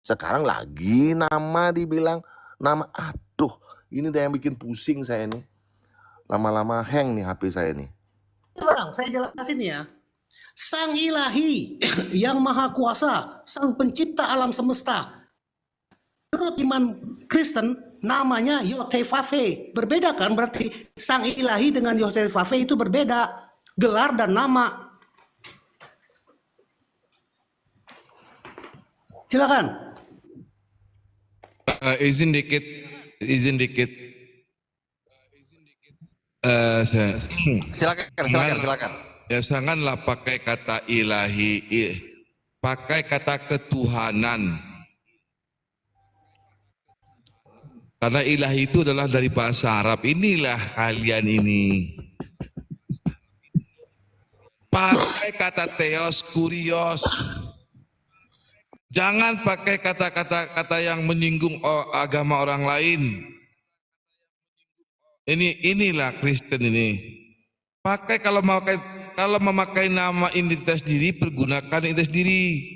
Sekarang lagi nama dibilang nama, aduh ini dah yang bikin pusing saya nih. Lama-lama hang nih HP saya nih. Bang, saya jelasin ya. Sang Ilahi yang Maha Kuasa, Sang Pencipta alam semesta. Menurut iman Kristen namanya Yotevave. Berbeda kan berarti Sang Ilahi dengan Yotevave itu berbeda. Gelar dan nama. Silakan. Izin dikit. Silakan. Ya janganlah pakai kata ilahi, pakai kata ketuhanan. Karena ilahi itu adalah dari bahasa Arab. Inilah kalian ini. Pakai kata theos, kurios. Jangan pakai kata-kata yang menyinggung agama orang lain. Inilah Kristen ini. Pakai kalau memakai nama identitas diri, pergunakan identitas diri.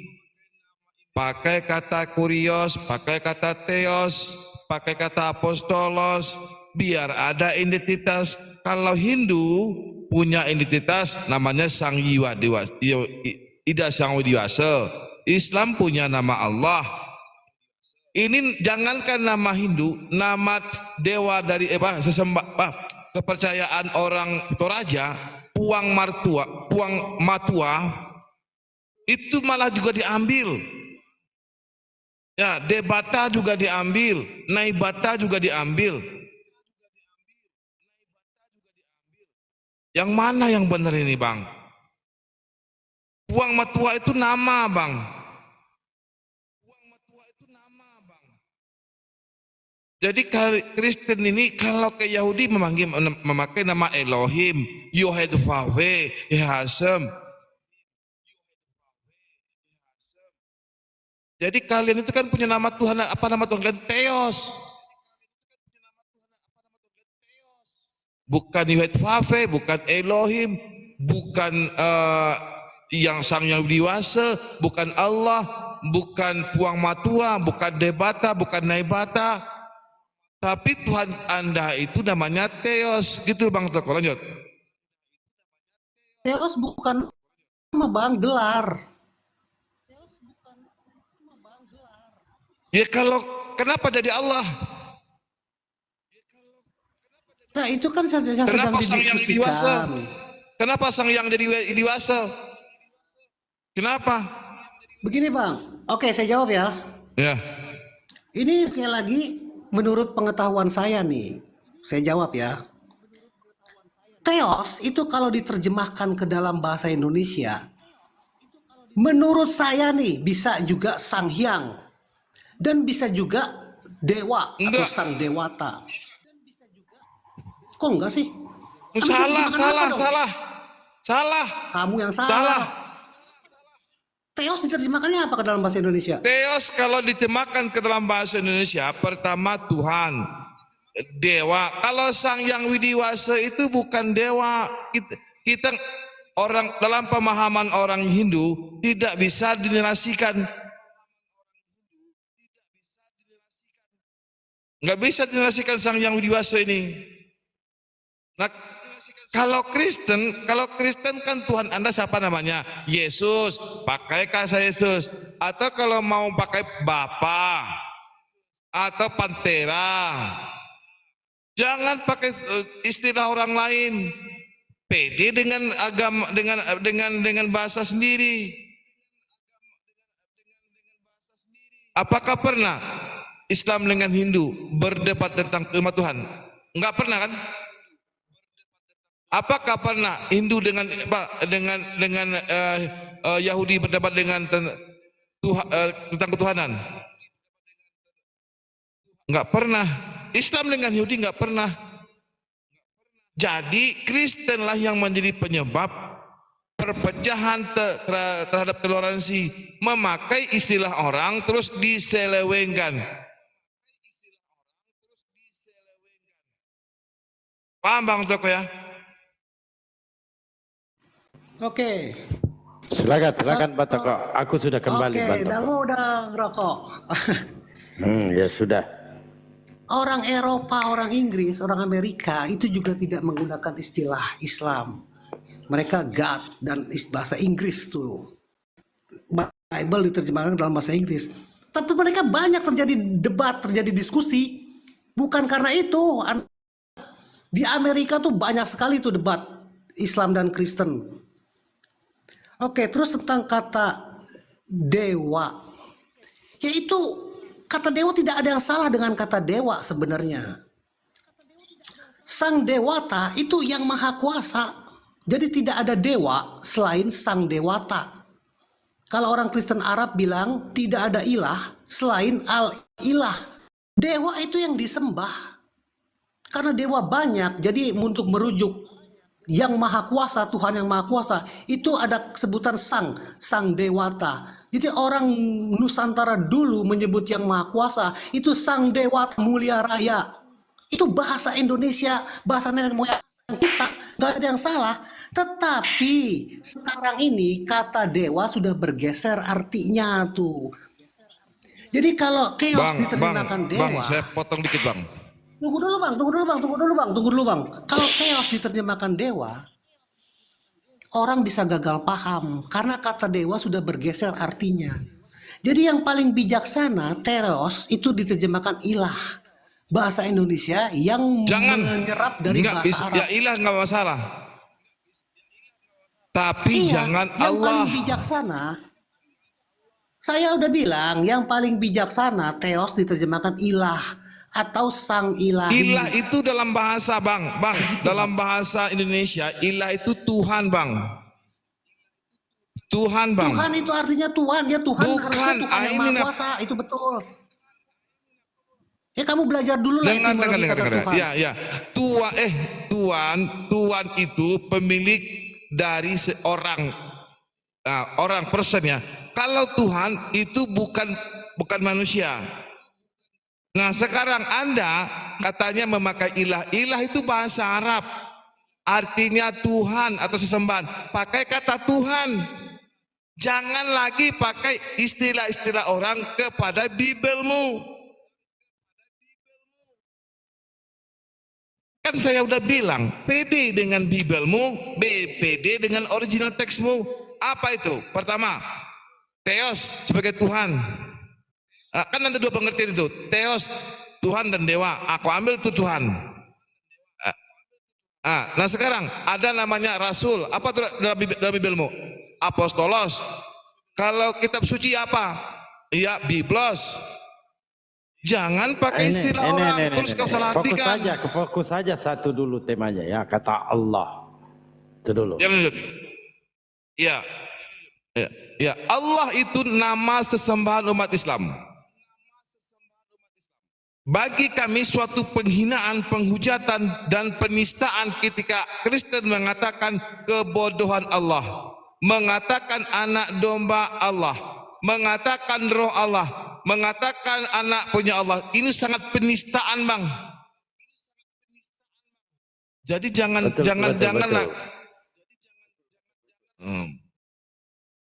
Pakai kata kurios, pakai kata theos, pakai kata apostolos, biar ada identitas. Kalau Hindu punya identitas namanya Sang Ida Sang Widiwasa. Islam punya nama Allah. Ini jangankan nama Hindu, nama dewa dari kepercayaan orang Toraja, Puang Matua itu malah juga diambil. Ya, Debata juga diambil, Naibata juga diambil. Yang mana yang benar ini, Bang? Puang Matua itu nama, Bang. Jadi Kristen ini kalau ke Yahudi memakai nama Elohim, Yohedvave, Yehasem. Jadi kalian itu kan punya nama Tuhan, apa nama Tuhan kalian? Theos. Bukan Yohedvave, bukan Elohim, bukan yang Sang Yang Widiwasa, bukan Allah, bukan Puang Matua, bukan Debata, bukan Naibata. Tapi Tuhan Anda itu namanya Theos, gitu Bang Toko, lanjut. Theos bukan nama, Bang, gelar. Ya kalau kenapa jadi Allah? Nah itu kan yang sedang didiskusikan. Kenapa Sang Yang jadi Widiwasa? Kenapa? Begini Bang, oke saya jawab ya. Ya. Ini sekali lagi menurut pengetahuan saya nih, saya jawab ya. Theos itu kalau diterjemahkan ke dalam bahasa Indonesia, menurut saya nih bisa juga Sang Hyang dan bisa juga Dewa atau Sang Dewata. Kok enggak sih? Salah. Kamu yang salah. Theos diterjemahkannya apa ke dalam bahasa Indonesia? Theos kalau diterjemahkan ke dalam bahasa Indonesia, pertama Tuhan, dewa. Kalau Sang Yang Widiwasa itu bukan dewa. Kita orang dalam pemahaman orang Hindu tidak bisa dinarasikan. Nggak bisa dinarasikan Sang Yang Widiwasa ini. Nah, kalau Kristen kan Tuhan Anda siapa namanya? Yesus, pakai kasa Yesus. Atau kalau mau pakai Bapa atau Pantera. Jangan pakai istilah orang lain. Pede dengan agama dengan bahasa sendiri. Apakah pernah Islam dengan Hindu berdebat tentang umat Tuhan? Enggak pernah kan? Apakah pernah Hindu dengan Yahudi berdebat tentang ketuhanan? Enggak pernah. Islam dengan Yahudi enggak pernah. Jadi Kristenlah yang menjadi penyebab perpecahan terhadap toleransi, memakai istilah orang terus diselewengkan. Paham Bang Toko ya? Oke. Silakan Pak Toko. Aku sudah kembali Pak Oke, Toko. udah ngerokok. Ya sudah. Orang Eropa, orang Inggris, orang Amerika itu juga tidak menggunakan istilah Islam. Mereka God dan bahasa Inggris tuh. Bible diterjemahkan dalam bahasa Inggris. Tapi mereka banyak terjadi debat, terjadi diskusi. Bukan karena itu. Di Amerika tuh banyak sekali tuh debat Islam dan Kristen. Oke, terus tentang kata dewa. Yaitu kata dewa tidak ada yang salah dengan kata dewa sebenarnya. Sang dewata itu yang maha kuasa. Jadi tidak ada dewa selain sang dewata. Kalau orang Kristen Arab bilang tidak ada ilah selain al-ilah. Dewa itu yang disembah. Karena dewa banyak, jadi untuk merujuk yang maha kuasa, Tuhan yang maha kuasa, itu ada sebutan sang dewata. Jadi orang Nusantara dulu menyebut yang maha kuasa, itu sang dewata mulia raya. Itu bahasa Indonesia, bahasa nenek moyang kita, nggak ada yang salah. Tetapi sekarang ini kata dewa sudah bergeser artinya tuh. Jadi kalau chaos diterjemahkan dewa. Bang, saya potong dikit bang. Tunggu dulu bang. Kalau chaos diterjemahkan dewa, orang bisa gagal paham karena kata dewa sudah bergeser artinya. Jadi yang paling bijaksana, teros itu diterjemahkan ilah. Bahasa Indonesia yang menyerap dari bahasa Arab. Ya ilah nggak masalah. Tapi Iya, jangan yang Allah. paling bijaksana, saya udah bilang yang paling bijaksana teos diterjemahkan ilah atau sang ilahi. Ilah itu dalam bahasa bang, dalam bahasa Indonesia ilah itu Tuhan bang. Tuhan bang. Tuhan itu artinya Tuhan, ya Tuhan harusnya Tuhan yang maha ini kuasa, itu betul. Ya kamu belajar dulu lah dengar. Tuhan. Ya. Tuhan itu pemilik dari seorang orang person ya. Kalau Tuhan itu bukan manusia. Nah sekarang Anda katanya memakai ilah. Ilah itu bahasa Arab. Artinya Tuhan atau sesembahan. Pakai kata Tuhan. Jangan lagi pakai istilah-istilah orang kepada Bibelmu. Kan saya udah bilang, PD dengan Bibelmu, BPD dengan original teksmu. Apa itu? Pertama, Theos sebagai Tuhan. Kan ada dua pengertian itu, Theos Tuhan dan dewa. Aku ambil itu Tuhan. Nah sekarang ada namanya Rasul. Apa dalam Bibelmu? Apostolos. Kalau kitab suci apa? Ya Biblos. Jangan pakai istilah orang terus kau salah artikan. Fokus saja satu dulu temanya ya, kata Allah. Itu dulu. Ya, Allah itu nama sesembahan umat Islam. Bagi kami suatu penghinaan, penghujatan dan penistaan ketika Kristen mengatakan kebodohan Allah, mengatakan anak domba Allah, mengatakan roh Allah, mengatakan anak punya Allah. Ini sangat penistaan bang. Jadi janganlah.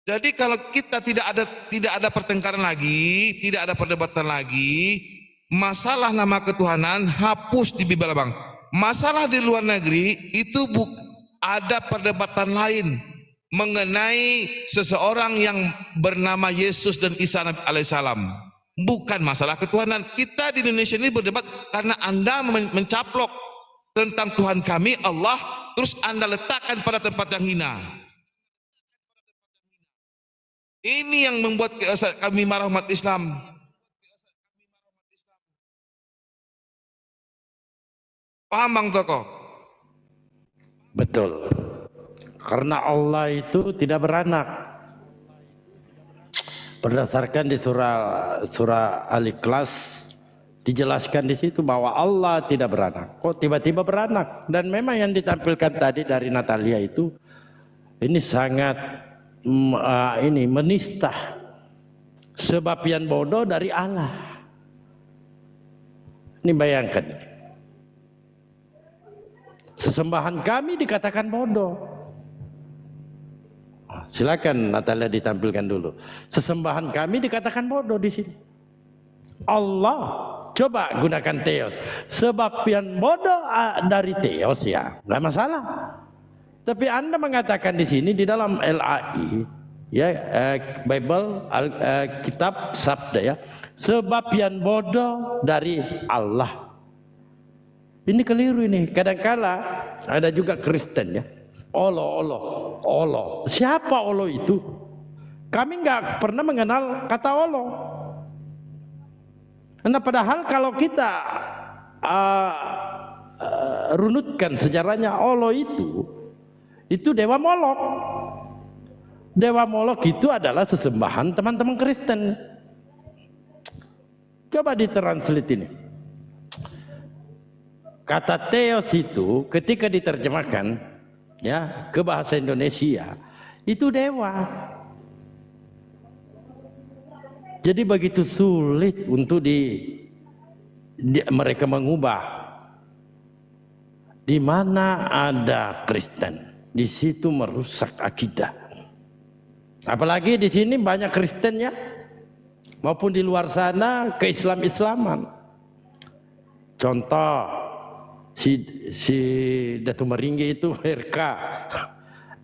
Jadi kalau kita tidak ada pertengkaran lagi, tidak ada perdebatan lagi, masalah nama ketuhanan hapus di Bibel bang. Masalah di luar negeri itu ada perdebatan lain mengenai seseorang yang bernama Yesus dan Isa alaihissalam. Bukan masalah ketuhanan. Kita di Indonesia ini berdebat karena Anda mencaplok tentang Tuhan kami Allah, terus Anda letakkan pada tempat yang hina. Ini yang membuat kami marah umat Islam. Paham Bang Toko? Betul. Karena Allah itu tidak beranak. Berdasarkan di surah Al-Ikhlas dijelaskan di situ bahwa Allah tidak beranak. Kok tiba-tiba beranak? Dan memang yang ditampilkan tadi dari Natalia itu ini sangat menista sebabian bodoh dari Allah. Ini bayangkan. Sesembahan kami dikatakan bodoh. Silakan Natalia ditampilkan dulu. Sesembahan kami dikatakan bodoh di sini. Allah, coba gunakan teos. Sebab yang bodoh dari teos ya, nggak masalah. Tapi Anda mengatakan di sini di dalam LAI, ya Bible, kitab sabda ya, sebab yang bodoh dari Allah. Ini keliru ini. Kadangkala ada juga Kristen ya. Allah. Siapa Allah itu? Kami nggak pernah mengenal kata Allah. Nah, padahal kalau kita runutkan sejarahnya, Allah itu Dewa Molok. Dewa Molok itu adalah sesembahan teman-teman Kristen. Coba ditranslate ini. Kata Theos itu ketika diterjemahkan ya ke bahasa Indonesia itu dewa. Jadi begitu sulit untuk mereka mengubah. Di mana ada Kristen, di situ merusak akidah. Apalagi di sini banyak Kristen ya, maupun di luar sana ke-Islam-Islaman. Contoh si Datu Meringgi itu RK.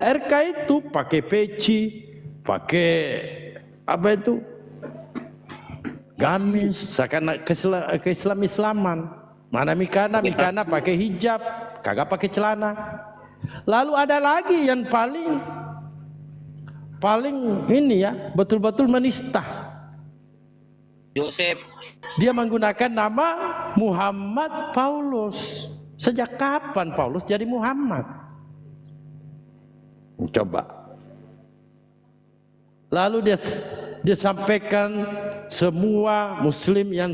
RK itu pakai peci, pakai apa itu? Gamis, seakan ke-Islam-Islaman. Mana Mikana pakai hijab, kagak pakai celana. Lalu ada lagi yang paling ini ya, betul-betul menista. Yosef. Dia menggunakan nama Muhammad Paulus. Sejak kapan Paulus jadi Muhammad? Coba. Lalu dia sampaikan semua muslim yang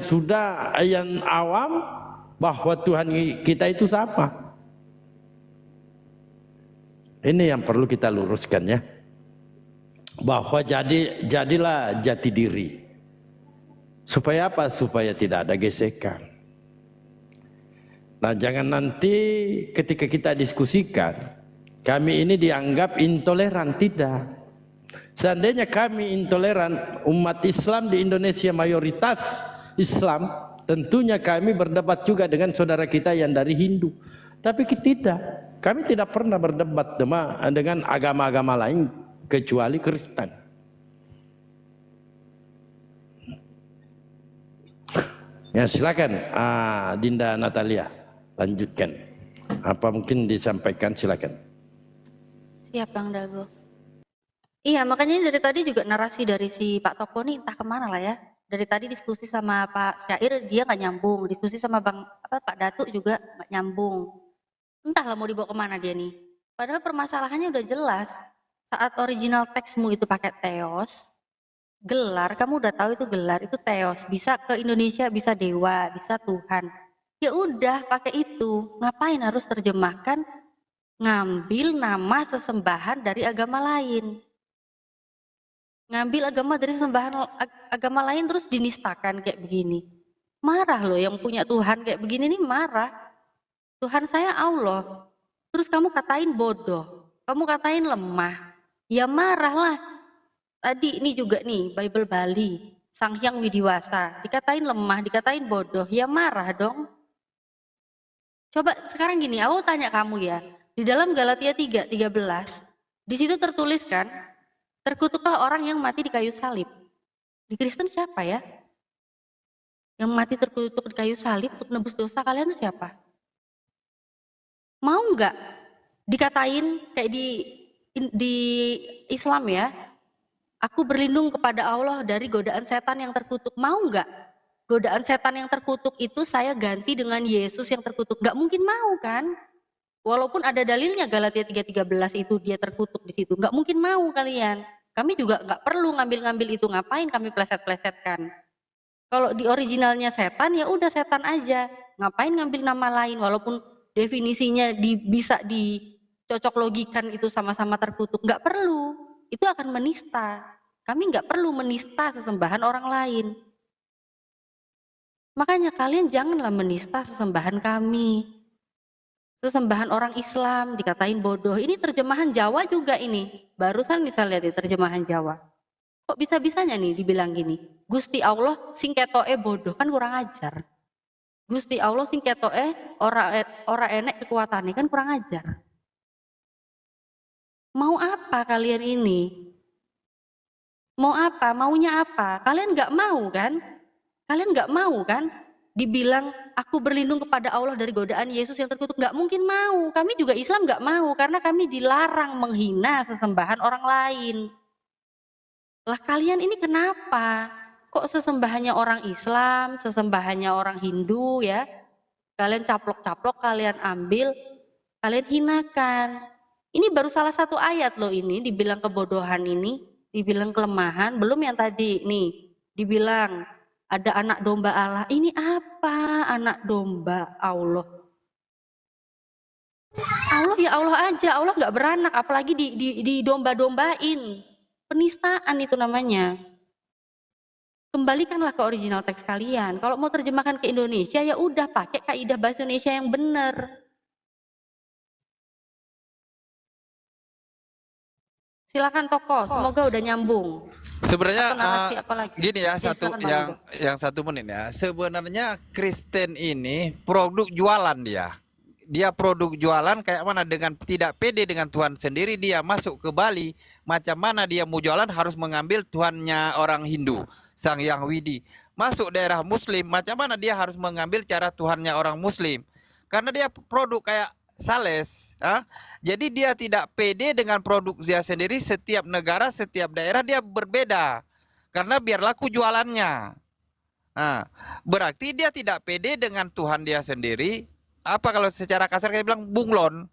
awam bahwa Tuhan kita itu sama. Ini yang perlu kita luruskan ya. Bahwa jadilah jati diri. Supaya apa? Supaya tidak ada gesekan. Nah, jangan nanti ketika kita diskusikan kami ini dianggap intoleran. Tidak. Seandainya kami intoleran, umat Islam di Indonesia mayoritas Islam, tentunya kami berdebat juga dengan saudara kita yang dari Hindu. Tapi tidak, kami tidak pernah berdebat dengan agama-agama lain kecuali Kristen. Ya silakan, Dinda Natalia, lanjutkan. Apa mungkin disampaikan, silakan. Siap Bang Dago. Iya, makanya dari tadi juga narasi dari si Pak Toko nih entah kemana lah ya. Dari tadi diskusi sama Pak Syair dia nggak nyambung, diskusi sama Pak Datuk juga nggak nyambung. Entahlah mau dibawa kemana dia nih. Padahal permasalahannya udah jelas. Saat original teksmu itu pakai Theos, gelar, kamu udah tahu itu gelar, itu Theos. Bisa ke Indonesia, bisa dewa, bisa Tuhan. Ya udah pakai itu. Ngapain harus terjemahkan ngambil nama sesembahan dari agama lain? Ngambil agama dari sembahan agama lain terus dinistakan kayak begini. Marah loh yang punya Tuhan kayak begini nih marah. Tuhan saya Allah. Terus kamu katain bodoh. Kamu katain lemah. Ya marahlah. Tadi ini juga nih Bible Bali. Sang Hyang Widiwasa. Dikatain lemah, dikatain bodoh. Ya marah dong. Coba sekarang gini, aku tanya kamu ya. Di dalam Galatia 3:13. Di situ tertulis kan. Terkutuklah orang yang mati di kayu salib. Di Kristen siapa ya? Yang mati terkutuk di kayu salib untuk nebus dosa kalian itu siapa? Mau nggak dikatain kayak di Islam ya? Aku berlindung kepada Allah dari godaan setan yang terkutuk. Mau nggak? Godaan setan yang terkutuk itu saya ganti dengan Yesus yang terkutuk. Nggak mungkin mau kan? Walaupun ada dalilnya Galatia 3:13 itu dia terkutuk di situ. Nggak mungkin mau kalian. Kami juga nggak perlu ngambil-ngambil itu, ngapain kami pleset-plesetkan. Kalau di originalnya setan ya udah setan aja, ngapain ngambil nama lain walaupun definisinya bisa dicocok logikan itu sama-sama terkutuk, nggak perlu, itu akan menista. Kami nggak perlu menista sesembahan orang lain. Makanya kalian janganlah menista sesembahan kami. Sesembahan orang Islam dikatain bodoh. Ini terjemahan Jawa juga ini. Barusan bisa lihat di terjemahan Jawa. Kok bisa-bisanya nih dibilang gini? Gusti Allah sing ketoke bodoh, kan kurang ajar. Gusti Allah sing ketoke ora enek kekuatane, kan kurang ajar. Mau apa kalian ini? Mau apa? Maunya apa? Kalian nggak mau kan? Kalian nggak mau kan? Dibilang aku berlindung kepada Allah dari godaan Yesus yang terkutuk. Nggak mungkin mau. Kami juga Islam nggak mau karena kami dilarang menghina sesembahan orang lain. Lah kalian ini kenapa? Kok sesembahannya orang Islam, sesembahannya orang Hindu ya? Kalian caplok-caplok, kalian ambil, kalian hinakan. Ini baru salah satu ayat loh ini, dibilang kebodohan ini, dibilang kelemahan, belum yang tadi nih, dibilang ada anak domba Allah. Ini apa anak domba Allah? Allah ya Allah aja, Allah nggak beranak, apalagi di domba-dombain. Penistaan itu namanya. Kembalikanlah ke original teks kalian. Kalau mau terjemahkan ke Indonesia ya udah pakai kaidah bahasa Indonesia yang benar. Silakan Toko, semoga udah nyambung. Sebenarnya Atau narasi apa lagi? gini ya, Ya, satu silakan, Bang Yudo. yang 1 menit ya. Sebenarnya Kristen ini produk jualan dia. Dia produk jualan kayak mana, dengan tidak pede dengan Tuhan sendiri dia masuk ke Bali, macam mana dia mau jualan harus mengambil Tuhannya orang Hindu, Sang Hyang Widi. Masuk daerah Muslim, macam mana dia harus mengambil cara Tuhannya orang Muslim. Karena dia produk kayak sales, jadi dia tidak pede dengan produk dia sendiri. Setiap negara, setiap daerah dia berbeda, karena biar laku jualannya. Berarti dia tidak pede dengan Tuhan dia sendiri. Apa kalau secara kasar kayak bilang bunglon,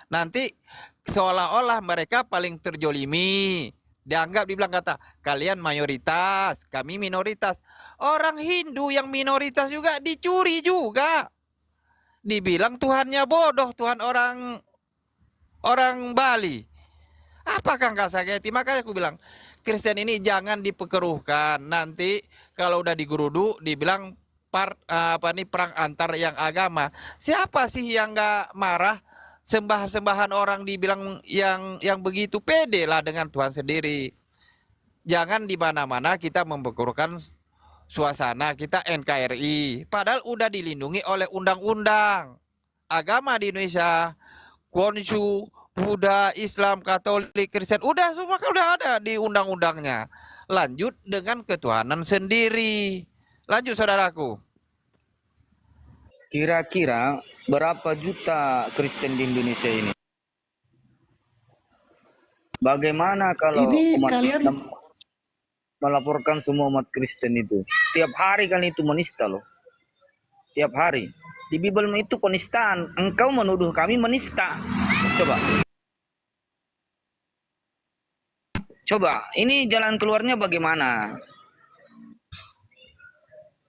nanti seolah-olah mereka paling terjolimi. Dianggap, dibilang kata, kalian mayoritas, kami minoritas. Orang Hindu yang minoritas juga dicuri juga. Dibilang Tuhannya bodoh, Tuhan orang Bali. Apakah nggak sakiti? Makanya aku bilang, Kristen ini jangan dipekeruhkan. Nanti kalau udah digeruduk, dibilang perang antar yang agama. Siapa sih yang nggak marah? Sembahan orang dibilang yang begitu, pede lah dengan Tuhan sendiri. Jangan di mana-mana kita mempekeruhkan suasana. Kita NKRI, padahal udah dilindungi oleh undang-undang agama di Indonesia. Konsyu, Buddha, Islam, Katolik, Kristen, udah semua udah ada di undang-undangnya. Lanjut dengan ketuhanan sendiri. Lanjut saudaraku. Kira-kira berapa juta Kristen di Indonesia ini? Bagaimana kalau Ini umat kalian Islam melaporkan semua umat Kristen itu? Tiap hari kalian itu menista loh. Tiap hari. Di Bible itu penistaan. Engkau menuduh kami menista. Coba, ini jalan keluarnya bagaimana?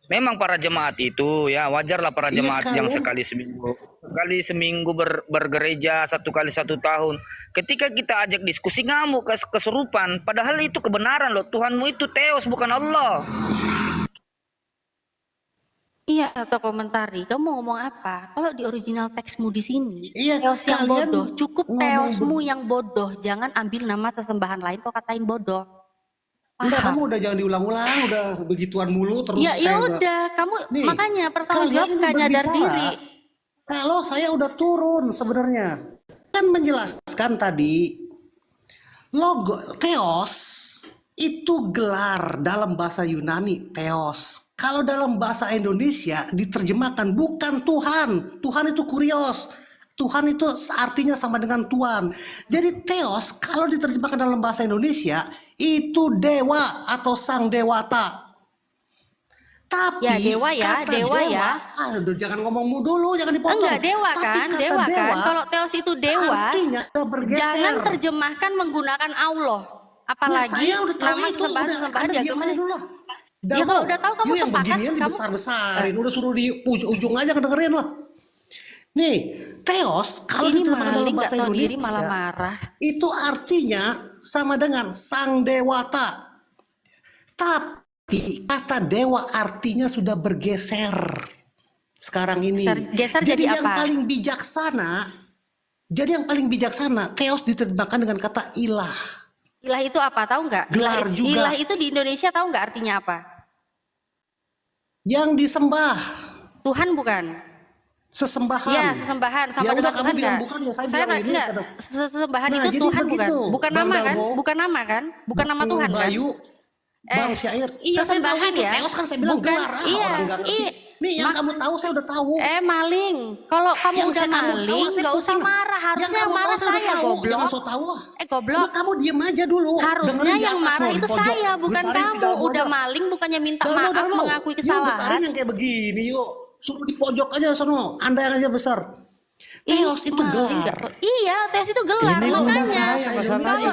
Memang para jemaat itu ya wajarlah para Iya, jemaat yang kalian sekali seminggu bergereja, 1 kali 1 tahun. Ketika kita ajak diskusi ngamuk kesurupan, padahal itu kebenaran loh. Tuhanmu itu Theos bukan Allah. Iya, atau komentari. Kamu mau ngomong apa? Kalau di original teksmu di sini, Iya, teos yang kalian bodoh, cukup ngomong teosmu yang bodoh. Jangan ambil nama sesembahan lain kok katain bodoh. Enggak, kamu Paham? udah jangan diulang-ulang, udah begituan mulu terus Ya, saya udah. Kamu Nih, makanya bertanggung kalian jawab ini gak nyadar berbicara diri. kalau saya udah turun sebenarnya. Kan menjelaskan tadi logo Theos itu gelar dalam bahasa Yunani, Theos. Kalau dalam bahasa Indonesia diterjemahkan bukan Tuhan. Tuhan itu kurios. Tuhan itu artinya sama dengan Tuhan. Jadi Theos kalau diterjemahkan dalam bahasa Indonesia itu dewa atau sang dewata. Tapi Ya, dewa ya, kata dewa ya. Aduh, jangan ngomongmu dulu, jangan dipotong. Enggak, dewa Tapi kan? kata Dewa kan? Kalau teos itu dewa, artinya udah bergeser. jangan terjemahkan menggunakan Allah. Ya, Apalagi saya udah tahu nama itu, sesembahan udah di diam agama. aja dulu lah. Ya, kalau udah tahu kamu You yang sepakat, beginian kamu dibesar-besarin, udah suruh di ujung aja kedengerin lah. Nih, Theos kalau ini diterjemahkan dalam maling nggak bahasa tahu diri Indonesia malah marah. itu artinya sama dengan sang dewata. Tapi kata dewa artinya sudah bergeser. sekarang ini. Geser jadi yang apa? paling bijaksana, teos diterjemahkan dengan kata ilah. Ilah itu apa? Tahu nggak? Gelar juga. Ilah itu di Indonesia tahu nggak artinya apa? Yang disembah, Tuhan bukan? sesembahan. Iya, sesembahan sama Ya dengan udah, kamu Tuhan bilang nggak? bukan, ya saya Saya bilang ini. enggak. Sesembahan Nah, itu jadi Tuhan bukan? begitu, Bukan Bang nama kan? Dalbo. Bukan nama kan? Bukan nama Tuhan kan? Bayu, Bang Syair. Iya, saya tahu sesembahan itu. ya. Teos kan saya bilang Bukan, gelar. iya, Orang nggak ngerti. iya. Nih yang kamu tahu saya udah tahu. Maling. Kalau kamu Yang udah saya kamu tahu, maling, saya nggak usah pusing. marah. Harusnya yang kamu marah tahu udah saya, tahu. goblok. Jangan so tahu lah. Goblok. Udah, kamu diem aja dulu. Harusnya Dengerin di yang atas marah loh, di itu pojok. saya, bukan Besarin si kamu. Dalbo Udah dah. maling, bukannya minta Dalbo, maaf, Dalbo. mengakui Yuk besarin kesalahan. yang kayak begini yuk. Suruh di pojok aja sono. Anda yang aja besar. Ih, Teos itu maling gelar. nggak? Iya, teos itu gelar. Ini Makanya masalahnya kalau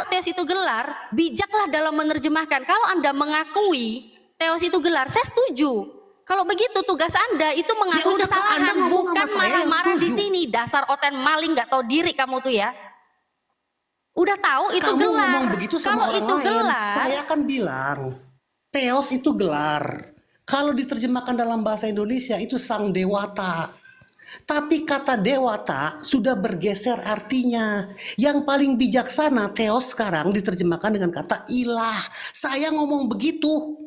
teos saya. itu gelar, bijaklah dalam menerjemahkan. Kalau Anda mengakui teos itu gelar, saya setuju. Kalau begitu tugas Anda itu mengakui udah, kalau Anda kesalahan, ngomong bukan sama saya yang marah-marah di setuju. sini. Dasar oten maling nggak tahu diri kamu tuh ya. Udah tahu itu Kamu gelar. ngomong begitu sama Kalau orang itu lain. gelar, Saya kan bilang teos itu gelar. Kalau diterjemahkan dalam bahasa Indonesia itu sang dewata. Tapi kata dewata sudah bergeser artinya. Yang paling bijaksana teos sekarang diterjemahkan dengan kata ilah. Saya ngomong begitu.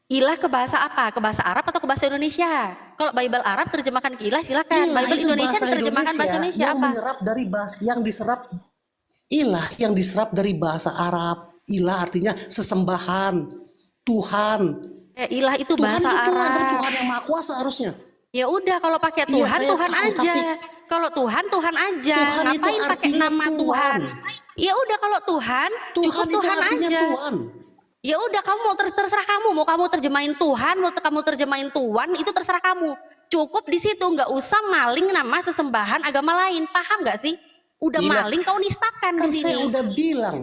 ilah ke bahasa apa? Ke bahasa Arab atau ke bahasa Indonesia? Kalau Bible Arab terjemahkan ke ilah silakan. Ilah Bible itu Indonesia bahasa terjemahkan bahasa Indonesia yang apa? menyerap dari bahasa yang diserap. Ilah yang diserap dari bahasa Arab. Ilah artinya sesembahan, Tuhan. Ilah itu Tuhan bahasa itu Tuhan, Arab. Tuhan yang maha kuasa harusnya. Ya udah kalau pakai Iya, Tuhan saya Tuhan tahu, aja. tapi- Kalau Tuhan Tuhan aja. Tuhan itu Ngapain pakai artinya nama Tuhan. Tuhan? Ya udah kalau Tuhan, cukup Tuhan itu Tuhan artinya aja. Tuhan. Ya udah kamu mau terserah kamu, mau kamu terjemahin Tuhan, mau kamu terjemahin Tuhan, itu terserah kamu. Cukup di situ, nggak usah maling nama sesembahan agama lain. Paham nggak sih? Udah Gila. maling kau nistakan Kan di saya sini. udah bilang.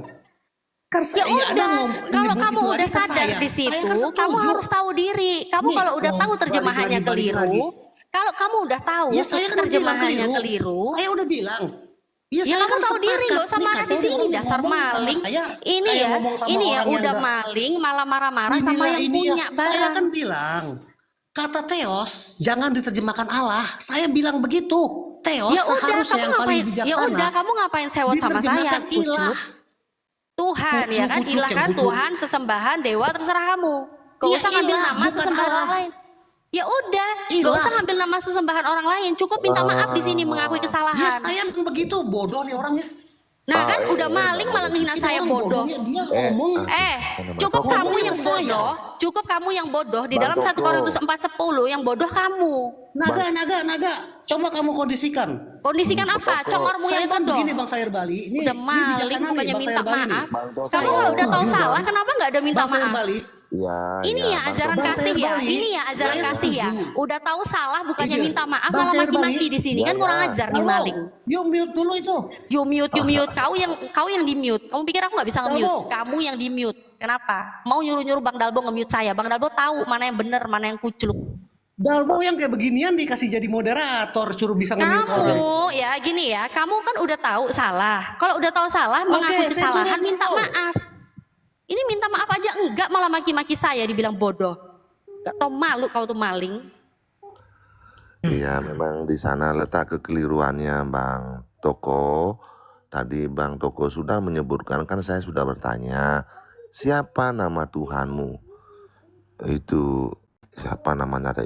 Kan Ya saya udah, kalau nyebut kamu itu udah lagi ke sadar saya. di Saya situ, kan kamu setuju. harus tahu diri. Kamu Nih, kalau udah tahu balik terjemahannya lagi. keliru, kalau kamu udah tahu Ya saya kan udah bilang terjemahannya keliru, Saya udah bilang. ya saya kamu kan tahu diri, sepakat. nggak usah Nih, marah di kacau nih sini, orang dasar ngomong sama maling. saya, Ini kayak ya, ngomong sama ini ya orang yang udah dah- maling, malah marah-marah sama Inilah, yang ini punya ya. Saya barang. kan bilang kata teos jangan diterjemahkan Allah. Saya bilang begitu. Teos Ya udah, seharusnya kamu yang paling ngapain? bijaksana. Ya udah, kamu ngapain sewot sama saya? diterjemahkan ilah. Kucuk. Tuhan, ya kan? Kucuk, Ilah yang kan kucuk. Tuhan, sesembahan, dewa, terserah kamu. Gak Iya, usah ngambil ilah, nama bukan sesembahan Allah. orang lain. Ya udah, gak Ilah. usah ngambil nama sesembahan orang lain. Cukup minta maaf di sini mengakui Ya kesalahan. saya memang begitu, bodoh nih orangnya. Nah kan udah maling malah ngehina saya Orang bodoh. bodohnya dia ngomong. Cukup Ngomongnya kamu yang saya. bodoh, cukup kamu yang bodoh di dalam 1 Toko. Korintus 4:10 yang bodoh kamu. Naga. Coba kamu kondisikan. Kondisikan apa? Congormu Saya yang kan bodoh. begini Bang Sayer Bali. Ini Udah maling bijaksana nih, bukannya Bang minta Sayer Bali nih. maaf. Bang Toko. Kamu kalau udah tahu setuju, salah, Bang. kenapa nggak ada minta Bang Sayer maaf? Bali. Ya, Ini ya Bang ajaran Toko. kasih Bang ya. Sayer Ini ya Bali, ajaran saya kasih ya. setuju. Udah tahu salah bukannya Iya. minta maaf Bang malah Sayer maki-maki Bali. di sini Ya, kan kurang ya. ajar nih Halo, maling. you mute dulu itu. You mute. Kau yang di mute. Kamu pikir aku nggak bisa nge-mute? Dalbo. Kamu yang di mute. Kenapa? Mau nyuruh-nyuruh Bang Dalbo nge-mute saya. Bang Dalbo tahu mana yang benar, mana yang kucluk. Dalbo yang kayak beginian dikasih jadi moderator, suruh bisa nge-mute orang. Kamu ya gini ya, kamu kan udah tahu salah. Kalau udah tahu salah, mengakui saya kesalahan, turun minta dulu. maaf. Ini minta maaf aja enggak, malah maki-maki saya dibilang bodoh. Gak tau malu kau tuh maling. Iya, memang di sana letak kekeliruannya Bang Toko. Tadi Bang Toko sudah menyebutkan, kan saya sudah bertanya, siapa nama Tuhanmu? Itu siapa namanya, ada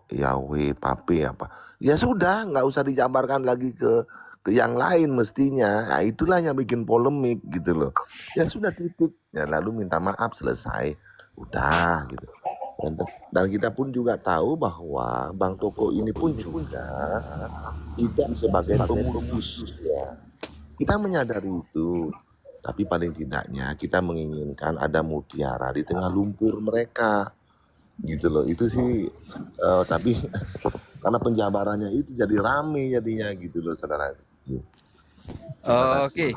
Yahweh, Papi apa? Ya sudah, nggak usah dijabarkan lagi ke yang lain mestinya. Nah, itulah yang bikin polemik gitu loh. Ya sudah, titik. Ya lalu minta maaf, selesai. Udah gitu. Dan kita pun juga tahu bahwa Bang Toko ini pun juga tidak sebagai pemutus ya. Kita menyadari itu, tapi paling tidaknya kita menginginkan ada mutiara di tengah lumpur mereka, gitu loh. Itu sih, tapi karena penjabarannya itu jadi rame jadinya gitu loh, saudara. Oke.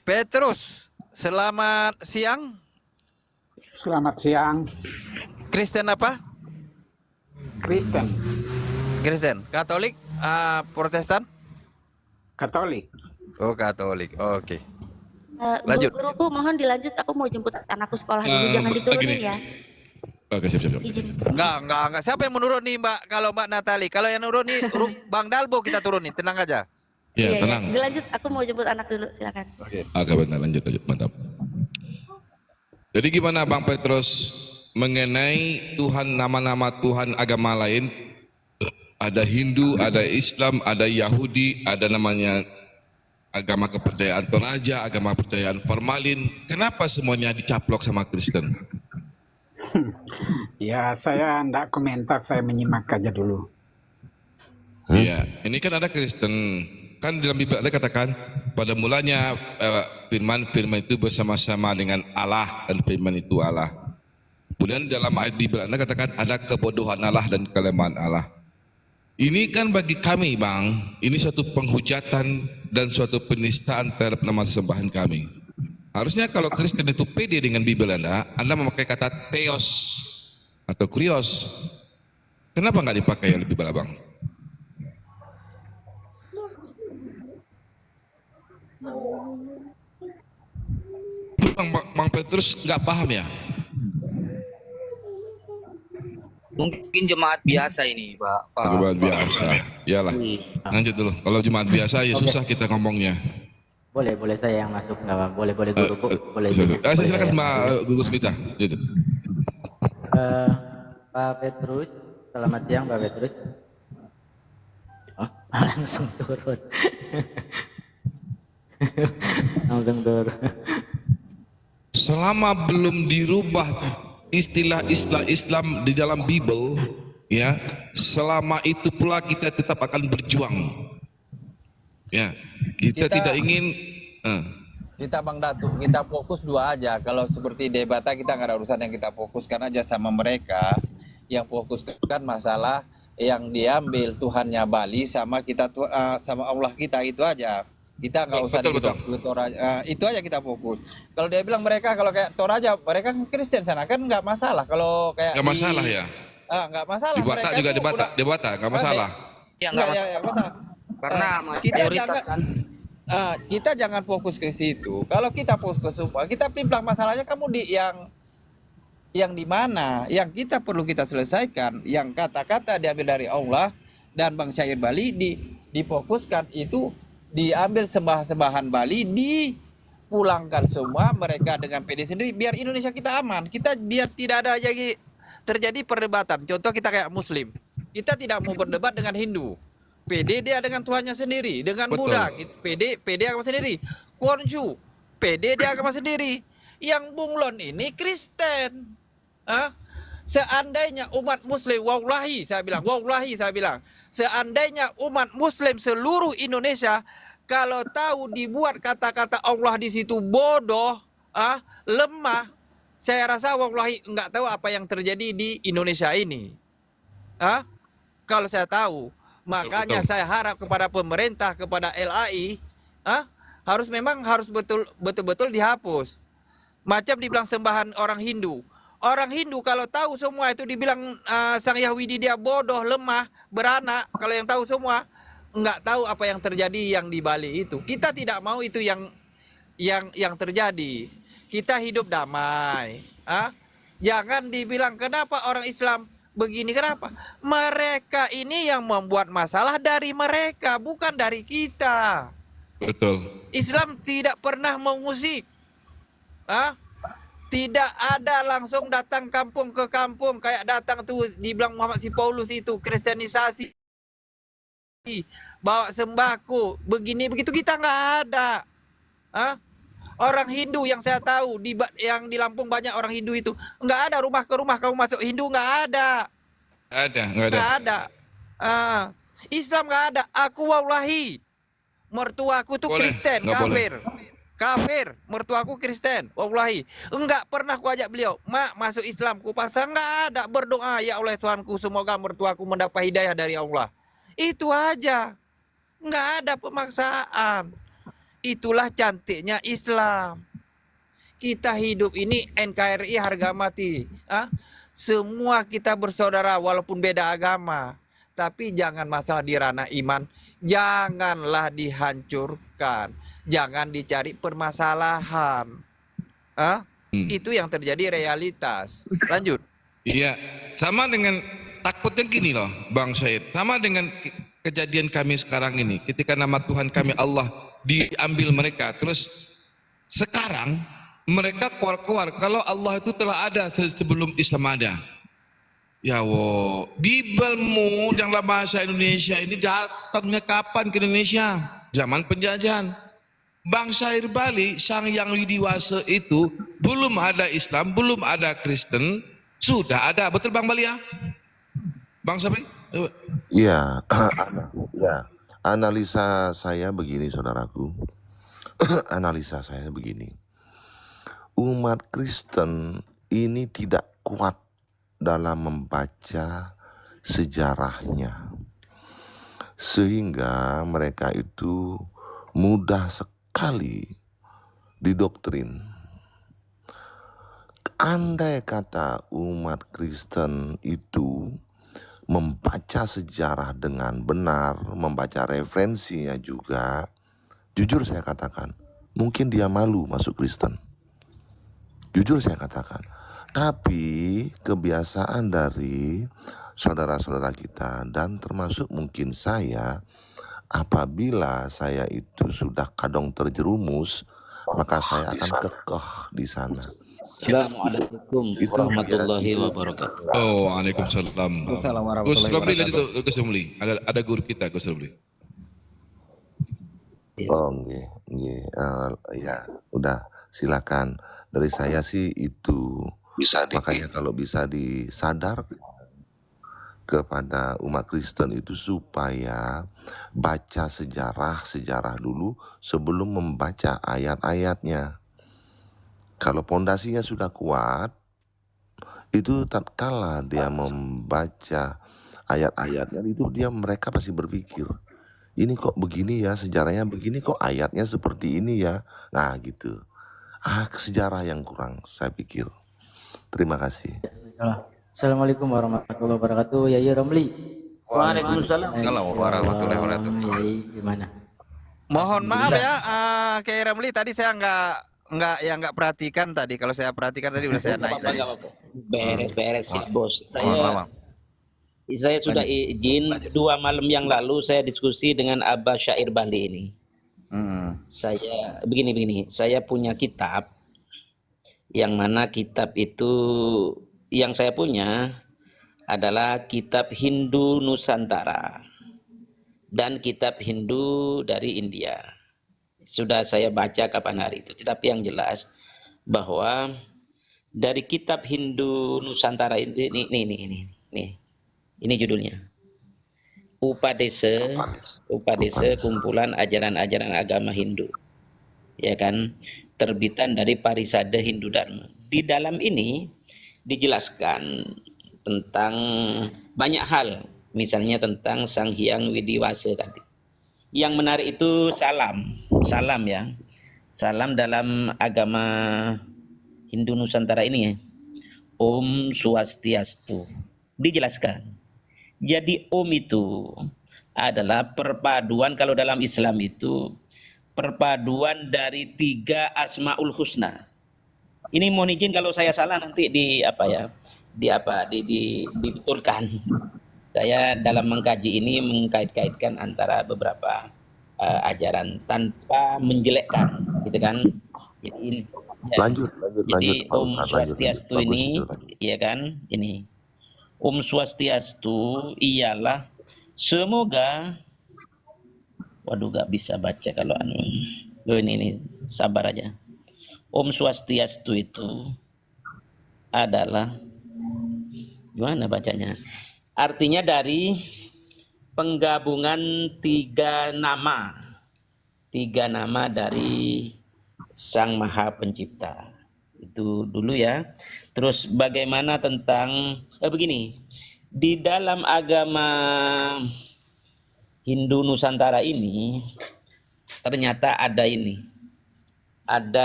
Petrus, selamat siang. Selamat siang, Kristen apa? Kristen, Kristen. Katolik, Protestan? Katolik. Oh, Katolik. Oke. Eh, Lanjut. Guruku mohon dilanjut, aku mau jemput anakku sekolah dulu, jangan diturunin Begini. ya. Oke, siap. Izin. Enggak. Siapa yang menurun nih Mbak? Kalau Mbak Natali, kalau yang nurun nih Bang Dalbo kita turunin, tenang aja. Ya, Iya. tenang. Dilanjut, aku mau jemput anak dulu, silakan. Oke. Oke, benar, lanjut, mantap. Jadi gimana Bang Petrus mengenai Tuhan, nama-nama Tuhan agama lain? Ada Hindu, ada Islam, ada Yahudi, ada namanya agama kepercayaan Toraja, agama kepercayaan formalin. Kenapa semuanya dicaplok sama Kristen? Ya, saya enggak komentar, saya menyimak aja dulu. Iya, ini kan ada Kristen. Kan dalam Bible ada katakan pada mulanya firman itu bersama-sama dengan Allah dan firman itu Allah. Kemudian dalam ayat Bible Anda katakan ada kebodohan Allah dan kelemahan Allah. Ini kan bagi kami Bang, ini suatu penghujatan dan suatu penistaan terhadap nama sesembahan kami. Harusnya kalau Kristen itu pede dengan Bible Anda memakai kata theos atau krios. Kenapa nggak dipakai oleh Bible Abang? Bang Petrus nggak paham ya? Mungkin jemaat biasa ini, Pak. Jemaat biasa, iyalah. Lanjut dulu. Kalau jemaat biasa ya susah kita ngomongnya. Boleh saya yang masuk, nggak apa, boleh guru, boleh. Silakan Mbak Gugus Mita. Gitu. Pak Petrus, selamat siang Pak Petrus. Oh, langsung turun. Langsung turun. Selama belum dirubah istilah Islam di dalam Bible, ya, selama itu pula kita tetap akan berjuang. Ya, kita tidak ingin. Kita Bang Datu, kita fokus dua aja. Kalau seperti debata kita nggak ada urusan, yang kita fokuskan aja sama mereka. Yang fokuskan masalah yang diambil Tuhannya Bali sama kita sama Allah kita, itu aja. Kita nggak usah itu aja kita fokus. Kalau dia bilang mereka kalau kayak Toraja, mereka kan Kristen sana kan nggak masalah. Kalau kayak Nggak masalah ya. Nggak masalah. Di Batak juga debata nggak masalah. Ya, nggak masalah. Karena mayoritas kan. Kita jangan fokus ke situ. Kalau kita fokus ke semua, kita pimplang masalahnya kamu di yang di mana, yang kita perlu kita selesaikan, yang kata-kata diambil dari Allah dan Bang Syair Bali difokuskan itu, diambil sembahan Bali, dipulangkan semua mereka dengan PD sendiri, biar Indonesia kita aman. Kita biar tidak ada lagi terjadi perdebatan. Contoh kita kayak Muslim, kita tidak mau berdebat dengan Hindu. PD dia dengan Tuhannya sendiri, dengan Buddha, PD agama sendiri. Konshu, PD dia agama sendiri. Yang bunglon ini Kristen. Seandainya umat Muslim, wallahi saya bilang, seandainya umat Muslim seluruh Indonesia kalau tahu dibuat kata-kata Allah di situ bodoh, lemah, saya rasa wallahi nggak tahu apa yang terjadi di Indonesia ini. Kalau saya tahu. Makanya saya harap kepada pemerintah, kepada LAI, harus betul-betul dihapus. Macam dibilang sembahan orang Hindu. Orang Hindu kalau tahu semua itu dibilang Sang Yahwidi dia bodoh, lemah, beranak. Kalau yang tahu semua, nggak tahu apa yang terjadi yang di Bali itu. Kita tidak mau itu yang terjadi. Kita hidup damai. Jangan dibilang kenapa orang Islam begini, kenapa? Mereka ini yang membuat masalah dari mereka, bukan dari kita. Betul. Islam tidak pernah mengusik. Tidak ada langsung datang kampung ke kampung kayak datang tuh dibilang Muhammad si Paulus itu, kristenisasi, bawa sembako, begini begitu, kita nggak ada. Orang Hindu yang saya tahu yang di Lampung banyak orang Hindu itu nggak ada rumah ke rumah kamu masuk Hindu, nggak ada. Nggak ada. Islam nggak ada. Aku wallahi mertuaku tuh Kristen, kafir. Mertuaku Kristen, wallahi. Enggak pernah ku ajak beliau, "Mak, masuk Islam." Ku pasang, nggak ada. Berdoa, "Ya Allah Tuhanku, semoga mertuaku mendapat hidayah dari Allah." Itu aja. Nggak ada pemaksaan. Itulah cantiknya Islam. Kita hidup ini NKRI harga mati. Semua kita bersaudara walaupun beda agama. Tapi jangan masalah di ranah iman. Janganlah dihancurkan. Jangan dicari permasalahan. Itu yang terjadi realitas. Lanjut. Iya, sama dengan takutnya gini loh, Bang Syed. Sama dengan kejadian kami sekarang ini. Ketika nama Tuhan kami Allah diambil mereka, terus sekarang mereka keluar-keluar kalau Allah itu telah ada sebelum Islam ada. Ya wo, Bibelmu yang dalam bahasa Indonesia ini datangnya kapan ke Indonesia? Zaman penjajahan. Bangsa Air Bali, Sang Yang Widiwasa itu belum ada Islam, belum ada Kristen, sudah ada. Betul Bang Bali ya? Bang Sabri? Iya, ya. Analisa saya begini, saudaraku. Analisa saya begini. Umat Kristen ini tidak kuat dalam membaca sejarahnya, sehingga mereka itu mudah sekali didoktrin. Andai kata umat Kristen itu membaca sejarah dengan benar, membaca referensinya juga, jujur saya katakan, mungkin dia malu masuk Kristen. Jujur saya katakan. Tapi kebiasaan dari saudara-saudara kita dan termasuk mungkin saya, apabila saya itu sudah kadang terjerumus, maka saya akan kekeh di sana. Assalamualaikum warahmatullahi wabarakatuh. Oh, waalaikumsalam. Assalamualaikum Gus warahmatullahi Romli wabarakatuh. Gus Romli. Ada guru kita Gus Romli. Oh, nggih. Ya, udah silakan. Dari saya sih itu. Makanya kalau bisa disadar kepada umat Kristen itu supaya baca sejarah dulu sebelum membaca ayat-ayatnya. Kalau pondasinya sudah kuat, itu tatkala dia membaca ayat-ayatnya itu mereka pasti berpikir, ini kok begini ya, sejarahnya begini, kok ayatnya seperti ini ya. Nah gitu. Sejarah yang kurang saya pikir. Terima kasih. Assalamualaikum warahmatullahi wabarakatuh. Yai Romli. Waalaikumsalam. Assalamualaikum warahmatullahi wabarakatuh. Yai, gimana? Mohon maaf ya, Kiai Ramli tadi saya nggak perhatikan tadi. Kalau saya perhatikan tadi udah saya naik tadi. Beres bos. Mohon maaf. Saya sudah izin 2 malam yang lalu saya diskusi dengan Abah Syair Bali ini. Saya begini, saya punya kitab yang mana kitab itu yang saya punya adalah kitab Hindu Nusantara dan kitab Hindu dari India. Sudah saya baca kapan hari itu. Tetapi yang jelas bahwa dari kitab Hindu Nusantara ini judulnya. Upadesa kumpulan ajaran-ajaran agama Hindu. Ya kan? Terbitan dari Parisada Hindu Dharma. Di dalam ini dijelaskan tentang banyak hal, misalnya tentang Sang Hyang Widiwasa tadi. Yang menarik itu salam ya. Salam dalam agama Hindu Nusantara ini ya. Om Swastiastu. Dijelaskan. Jadi Om itu adalah perpaduan, kalau dalam Islam itu perpaduan dari 3 Asmaul Husna. Ini mohon izin kalau saya salah nanti dibetulkan. Saya dalam mengkaji ini mengkait-kaitkan antara beberapa ajaran tanpa menjelekkan, gitu kan. Jadi Lanjut. Om Swastiastu ini, ya kan, ini Om Swastiastu ialah semoga, waduh gak bisa baca kalau ini sabar aja. Om Swastiastu itu adalah gimana bacanya? Artinya dari penggabungan 3 nama dari Sang Maha Pencipta. Itu dulu ya. Terus bagaimana tentang begini, di dalam agama Hindu Nusantara ini ternyata ada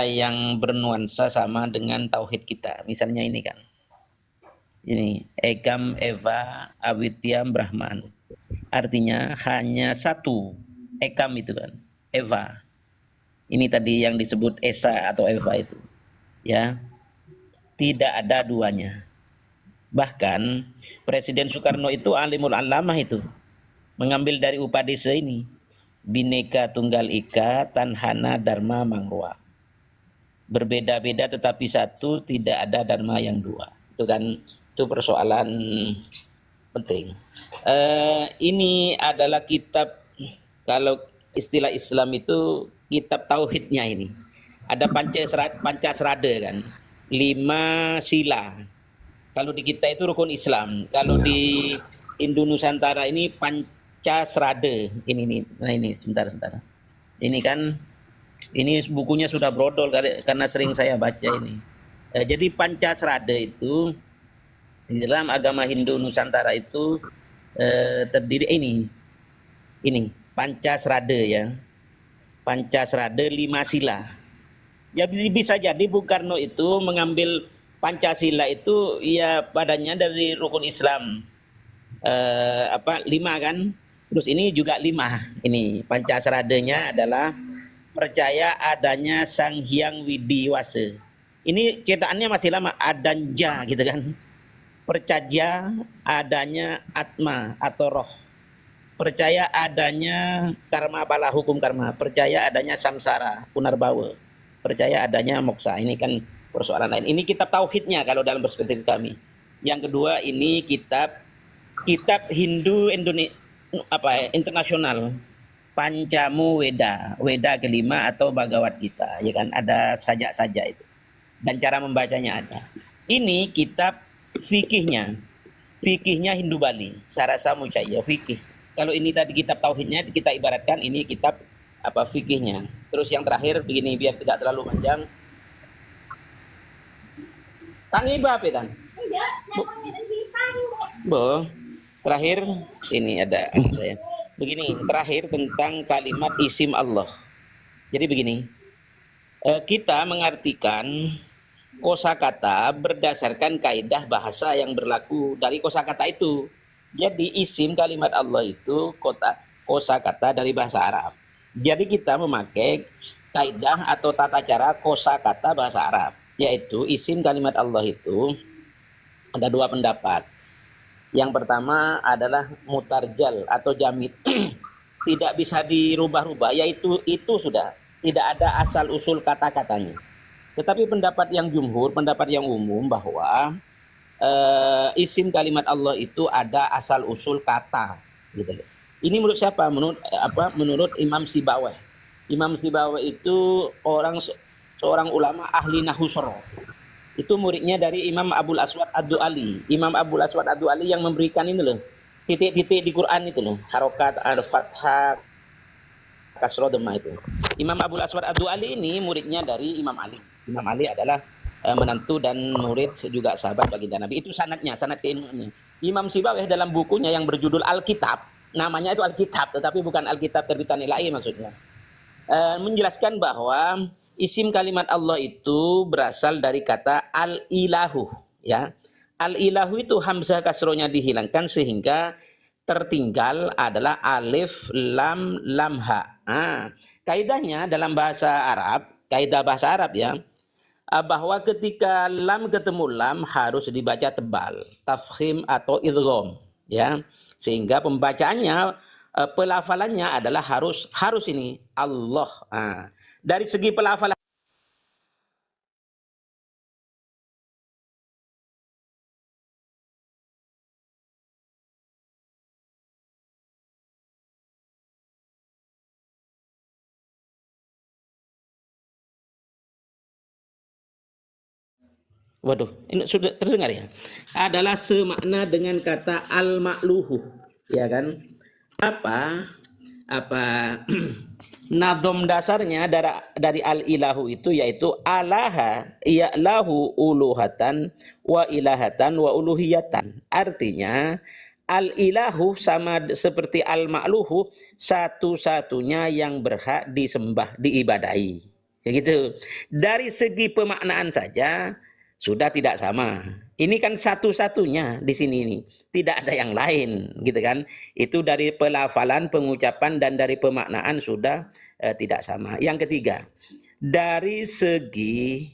yang bernuansa sama dengan tauhid kita. Misalnya ini kan, ini Ekam Eva Awityam Brahman, artinya hanya satu Ekam itu kan, Eva. Ini tadi yang disebut Esa atau Eva itu, ya, tidak ada duanya. Bahkan Presiden Soekarno itu alimul alamah itu, mengambil dari Upadesa ini, Bhinneka Tunggal Ika, Tanhana Dharma Mangwa. Berbeda-beda tetapi satu, tidak ada dharma yang dua. Itu kan, itu persoalan penting. Ini adalah kitab, kalau istilah Islam itu kitab tauhidnya ini. Ada Pancasrada kan, 5 sila. Kalau di kita itu rukun Islam, kalau di Hindu Nusantara ini Pancasrada. Ini nih, nah ini sebentar. Ini kan, ini bukunya sudah brodol karena sering saya baca ini. Jadi Pancasrada itu di dalam agama Hindu Nusantara itu terdiri ini Pancasrada ya. Pancasrada 5 sila. Jadi bisa jadi Bung Karno itu mengambil Pancasila itu ya padanya dari rukun Islam 5 kan. Terus ini juga 5. Ini Pancasradanya adalah percaya adanya Sang Hyang Widiwasa. Ini cetakannya masih lama, Adanja gitu kan. Percaya adanya Atma atau roh. Percaya adanya karma bala, hukum karma. Percaya adanya samsara, punarbawa. Percaya adanya moksa. Ini kan persoalan lain. Ini kitab tauhidnya kalau dalam perspektif kami. Yang kedua ini kitab Hindu Indonesia internasional, Pancamu Weda kelima atau Bhagavad Gita, ya kan, ada sajak-sajak itu. Dan cara membacanya ada. Ini kitab fikihnya Hindu Bali, Sarasa Mucaya fikih. Kalau ini tadi kitab tauhidnya kita ibaratkan ini kitab fikihnya. Terus yang terakhir begini biar tidak terlalu panjang. Tangi bape kan? Terakhir ini ada saya. Begini, terakhir tentang kalimat isim Allah. Jadi begini, kita mengartikan kosakata berdasarkan kaidah bahasa yang berlaku dari kosakata itu. Jadi isim kalimat Allah itu kosakata dari bahasa Arab. Jadi kita memakai kaidah atau tata cara kosakata bahasa Arab, yaitu isim kalimat Allah itu ada 2 pendapat. Yang pertama adalah mutarjal atau jamid, tidak bisa dirubah-rubah, yaitu itu sudah tidak ada asal usul kata-katanya. Tetapi pendapat yang jumhur, pendapat yang umum bahwa isim kalimat Allah itu ada asal usul kata, gitu. Ini menurut siapa? Menurut Imam Sibawayh. Imam Sibawayh itu seorang ulama ahli nahwu sorof. Itu muridnya dari Imam Abul Aswad Ad-Du'ali. Imam Abul Aswad Ad-Du'ali yang memberikan ini loh, titik-titik di Quran itu loh, harokat, al-fathah, kasroh, dhamma itu. Imam Abul Aswad Ad-Du'ali ini muridnya dari Imam Ali. Imam Ali adalah menantu dan murid juga sahabat baginda Nabi. Itu sanadnya, sanad keilmuannya. Imam Sibawayh dalam bukunya yang berjudul Alkitab, namanya itu Alkitab, tetapi bukan Alkitab terbitan ilahi maksudnya, menjelaskan bahwa isim kalimat Allah itu berasal dari kata al-ilahu, ya. Al-ilahu itu hamzah kasrohnya dihilangkan sehingga tertinggal adalah alif lam ha. Kaidahnya dalam bahasa Arab, kaidah bahasa Arab ya, bahwa ketika lam ketemu lam harus dibaca tebal, tafkhim atau idgham, ya. Sehingga pembacaannya, pelafalannya adalah harus ini Allah. Dari segi pelafalan, waduh, ini sudah terdengar ya? Adalah semakna dengan kata al-ma'luhu, ya kan? Apa nadom dasarnya dari al-ilahu itu yaitu alaha ya'lahu uluhatan wa ilahatan wa uluhiyatan. Artinya al-ilahu sama seperti al-ma'luhu, satu-satunya yang berhak disembah, diibadahi. Begitu. Dari segi pemaknaan saja sudah tidak sama. Ini kan satu-satunya di sini ini. Tidak ada yang lain, gitu kan. Itu dari pelafalan, pengucapan, dan dari pemaknaan sudah tidak sama. Yang ketiga, dari segi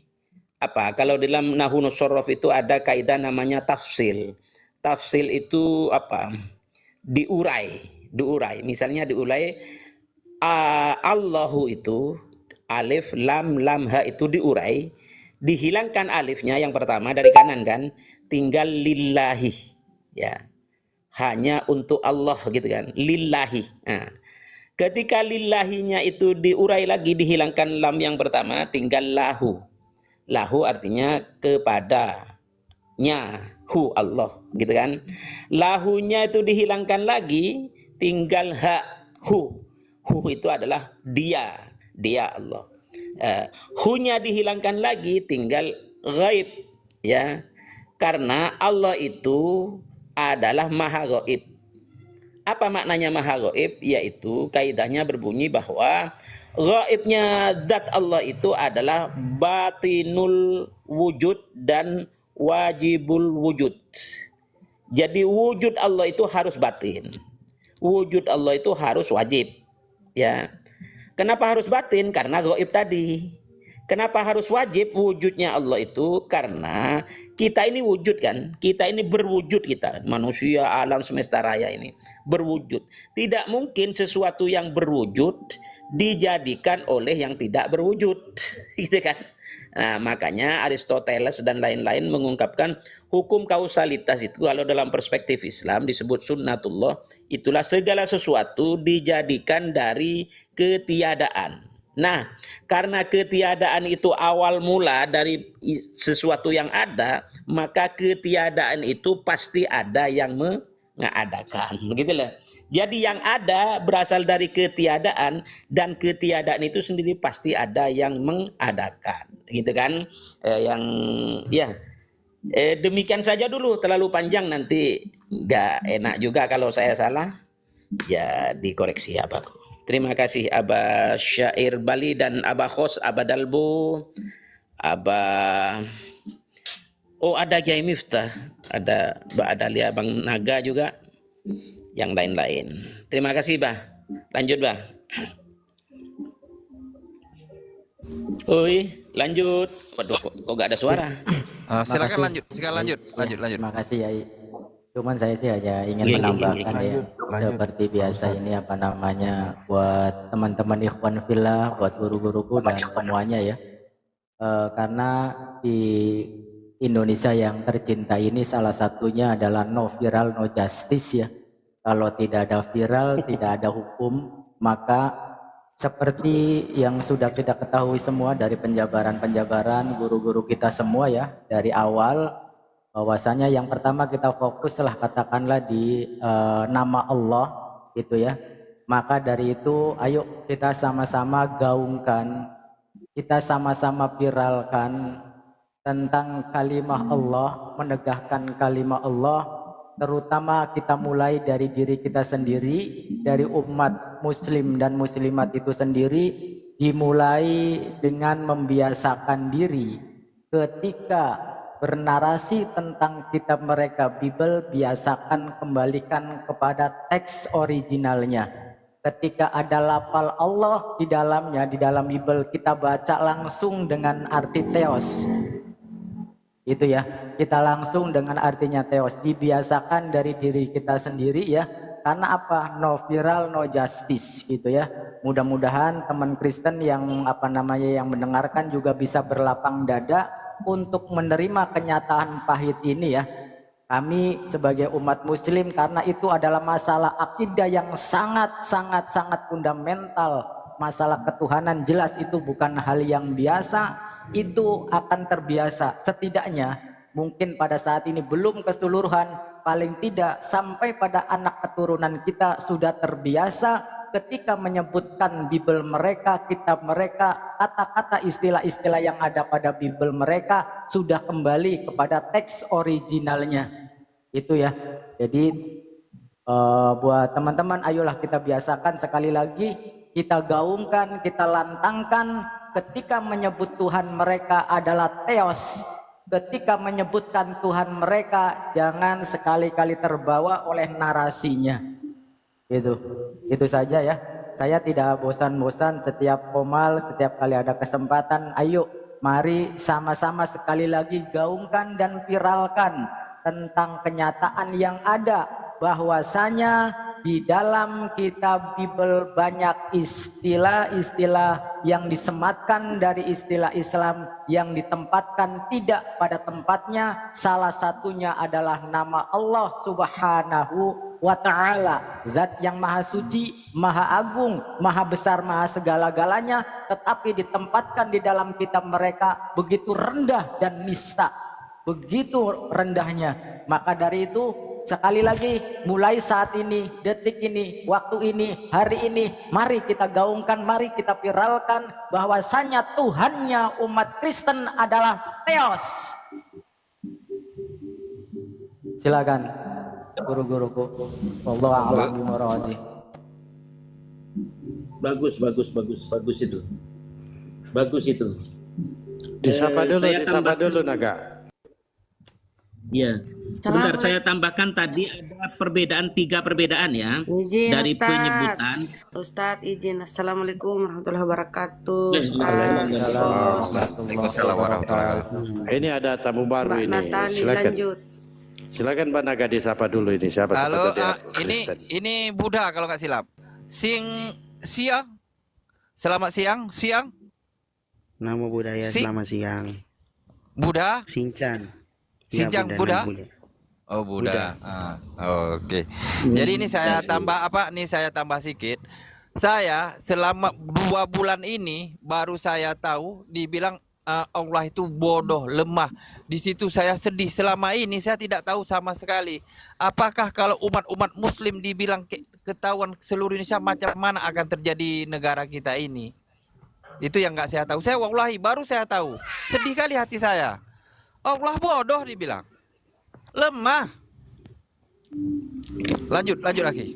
apa? Kalau dalam nahwu nusarraf itu ada kaidah namanya tafsil. Tafsil itu apa? Diurai. Misalnya diurai Allahu itu alif lam ha itu diurai, dihilangkan alifnya yang pertama dari kanan kan, tinggal lillahi. Ya. Hanya untuk Allah gitu kan. Lillahi. Nah, ketika lillahinya itu diurai lagi, dihilangkan lam yang pertama, tinggal lahu. Lahu artinya kepadanya, hu Allah gitu kan. Lahunya itu dihilangkan lagi, tinggal ha, hu. Hu itu adalah dia Allah. Hu-nya dihilangkan lagi, tinggal ghaib ya. Karena Allah itu adalah maha ghaib. Apa maknanya maha ghaib? Yaitu kaidahnya berbunyi bahwa ghaibnya zat Allah itu adalah batinul wujud dan wajibul wujud. Jadi wujud Allah itu harus batin. Wujud Allah itu harus wajib. Ya. Kenapa harus batin? Karena ghaib tadi. Kenapa harus wajib wujudnya Allah itu? Karena kita ini wujud kan, kita ini berwujud, kita manusia alam semesta raya ini berwujud. Tidak mungkin sesuatu yang berwujud dijadikan oleh yang tidak berwujud, gitu kan? Nah, makanya Aristoteles dan lain-lain mengungkapkan hukum kausalitas itu kalau dalam perspektif Islam disebut sunnatullah, itulah segala sesuatu dijadikan dari ketiadaan. Nah, karena ketiadaan itu awal mula dari sesuatu yang ada, maka ketiadaan itu pasti ada yang mengadakan, gitu loh. Jadi yang ada berasal dari ketiadaan, dan ketiadaan itu sendiri pasti ada yang mengadakan, gitu kan? Demikian saja dulu, terlalu panjang nanti nggak enak juga kalau saya salah, ya dikoreksi Abah. Terima kasih Abah Syair Bali dan Abah Khos, Abah Dalbo, Abah... Oh, ada Kiai Miftah, ada Mbak Adalia, Bang Naga juga, yang lain-lain. Terima kasih, Bah. Lanjut, Bah. Oi, lanjut. Waduh, kok gak ada suara? Silakan lanjut. Terima kasih Yai. Cuman saya sih hanya ingin menambahkan ya, seperti biasa ini apa namanya, buat teman-teman ikhwan fillah, buat guru-guruku dan semuanya ya. Karena di Indonesia yang tercinta ini salah satunya adalah no viral no justice ya. Kalau tidak ada viral, tidak ada hukum, maka seperti yang sudah kita ketahui semua dari penjabaran-penjabaran guru-guru kita semua ya, dari awal, bahwasanya yang pertama kita fokuslah katakanlah di nama Allah gitu ya. Maka dari itu ayo kita sama-sama gaungkan, kita sama-sama viralkan tentang kalimah Allah, menegakkan kalimah Allah, terutama kita mulai dari diri kita sendiri, dari umat muslim dan muslimat itu sendiri, dimulai dengan membiasakan diri ketika bernarasi tentang kitab mereka Bible, biasakan kembalikan kepada teks originalnya. Ketika ada lafal Allah di dalamnya, di dalam Bible, kita baca langsung dengan arti theos. Itu ya, kita langsung dengan artinya theos. Dibiasakan dari diri kita sendiri ya. Karena apa? No viral, no justice gitu ya. Mudah-mudahan teman Kristen yang yang mendengarkan juga bisa berlapang dada untuk menerima kenyataan pahit ini ya. Kami sebagai umat muslim, karena itu adalah masalah akidah yang sangat fundamental. Masalah ketuhanan jelas itu bukan hal yang biasa, itu akan terbiasa. Setidaknya mungkin pada saat ini belum keseluruhan, paling tidak sampai pada anak keturunan kita sudah terbiasa ketika menyebutkan Bible mereka, kitab mereka, kata-kata istilah-istilah yang ada pada Bible mereka sudah kembali kepada teks originalnya. Itu ya. Jadi buat teman-teman, ayolah kita biasakan, sekali lagi kita gaungkan, kita lantangkan ketika menyebut Tuhan mereka adalah theos. Ketika menyebutkan Tuhan mereka, jangan sekali-kali terbawa oleh narasinya. Itu saja ya. Saya tidak bosan-bosan setiap komal, setiap kali ada kesempatan, ayo Mari sama-sama sekali lagi gaungkan dan viralkan tentang kenyataan yang ada, bahwasanya di dalam kitab Bible banyak istilah-istilah yang disematkan dari istilah Islam yang ditempatkan tidak pada tempatnya. Salah satunya adalah nama Allah Subhanahu wa ta'ala, zat yang maha suci, maha agung, maha besar, maha segala-galanya, tetapi ditempatkan di dalam kitab mereka begitu rendah dan nista, begitu rendahnya. Maka dari itu, sekali lagi, mulai saat ini, detik ini, waktu ini, hari ini, mari kita gaungkan, mari kita viralkan bahwasanya Tuhannya umat Kristen adalah Theos. Silakan guru-guruku. Wallahu a'lam bishawab. Bagus itu. Bagus itu. Disapa dulu Naga. Ya, sebentar saya tambahkan tadi ada tiga perbedaan ya. Izin, dari Ustaz. penyebutan. Ustadz izin. Assalamualaikum warahmatullahi wabarakatuh. Waalaikumsalam warahmatullahi wabarakatuh. Ini ada tamu baru Mbak ini. Natali Silakan. lanjut. Silakan Mbak Naga disapa dulu ini. Siapa? Halo, Kristen. ini Buddha kalau nggak silap. Siang. Selamat siang. Namo Buddhaya, selamat siang. Buddha? Sinchan. Sinchan Buddha? Oh Buddha. Oke. Jadi ini saya tambah saya tambah sedikit. Saya selama 2 bulan ini baru saya tahu dibilang Allah itu bodoh, lemah. Di situ saya sedih. Selama ini saya tidak tahu sama sekali. Apakah kalau umat Muslim dibilang ketahuan seluruh Indonesia, macam mana akan terjadi negara kita ini? Itu yang nggak saya tahu. Saya wallahi baru saya tahu. Sedih kali hati saya. Allah bodoh dibilang, lemah. Lanjut lagi.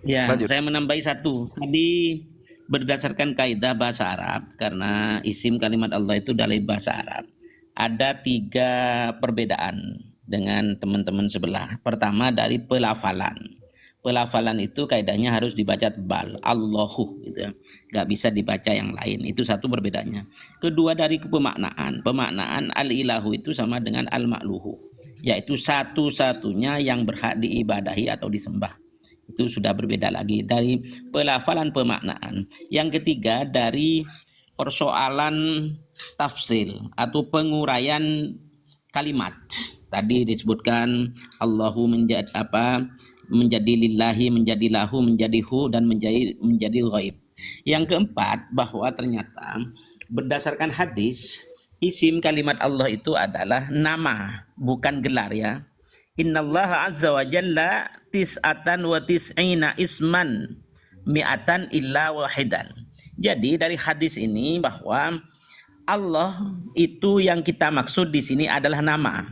Ya, Lanjut. saya menambahi satu. Tadi berdasarkan kaidah bahasa Arab, karena isim kalimat Allah itu dari bahasa Arab, ada 3 perbedaan dengan teman-teman sebelah. Pertama dari pelafalan. Pelafalan itu kaidahnya harus dibaca tebal, Allahu gitu ya. Gak bisa dibaca yang lain. Itu satu perbedaannya. Kedua dari pemaknaan. Pemaknaan al-ilahu itu sama dengan al-ma'luhu, yaitu satu-satunya yang berhak diibadahi atau disembah. Itu sudah berbeda lagi dari pelafalan pemaknaan. Yang ketiga dari persoalan tafsil atau penguraian kalimat. Tadi disebutkan Allahu menjadi lillahi, menjadi lahu, menjadi hu, dan menjadi ghaib. Yang keempat, bahwa ternyata berdasarkan hadis, isim kalimat Allah itu adalah nama, bukan gelar ya. Innallaha azza wa jalla tis'atan wa tis'ina isman mi'atan illa wahidan. Jadi dari hadis ini bahwa Allah itu yang kita maksud di sini adalah nama.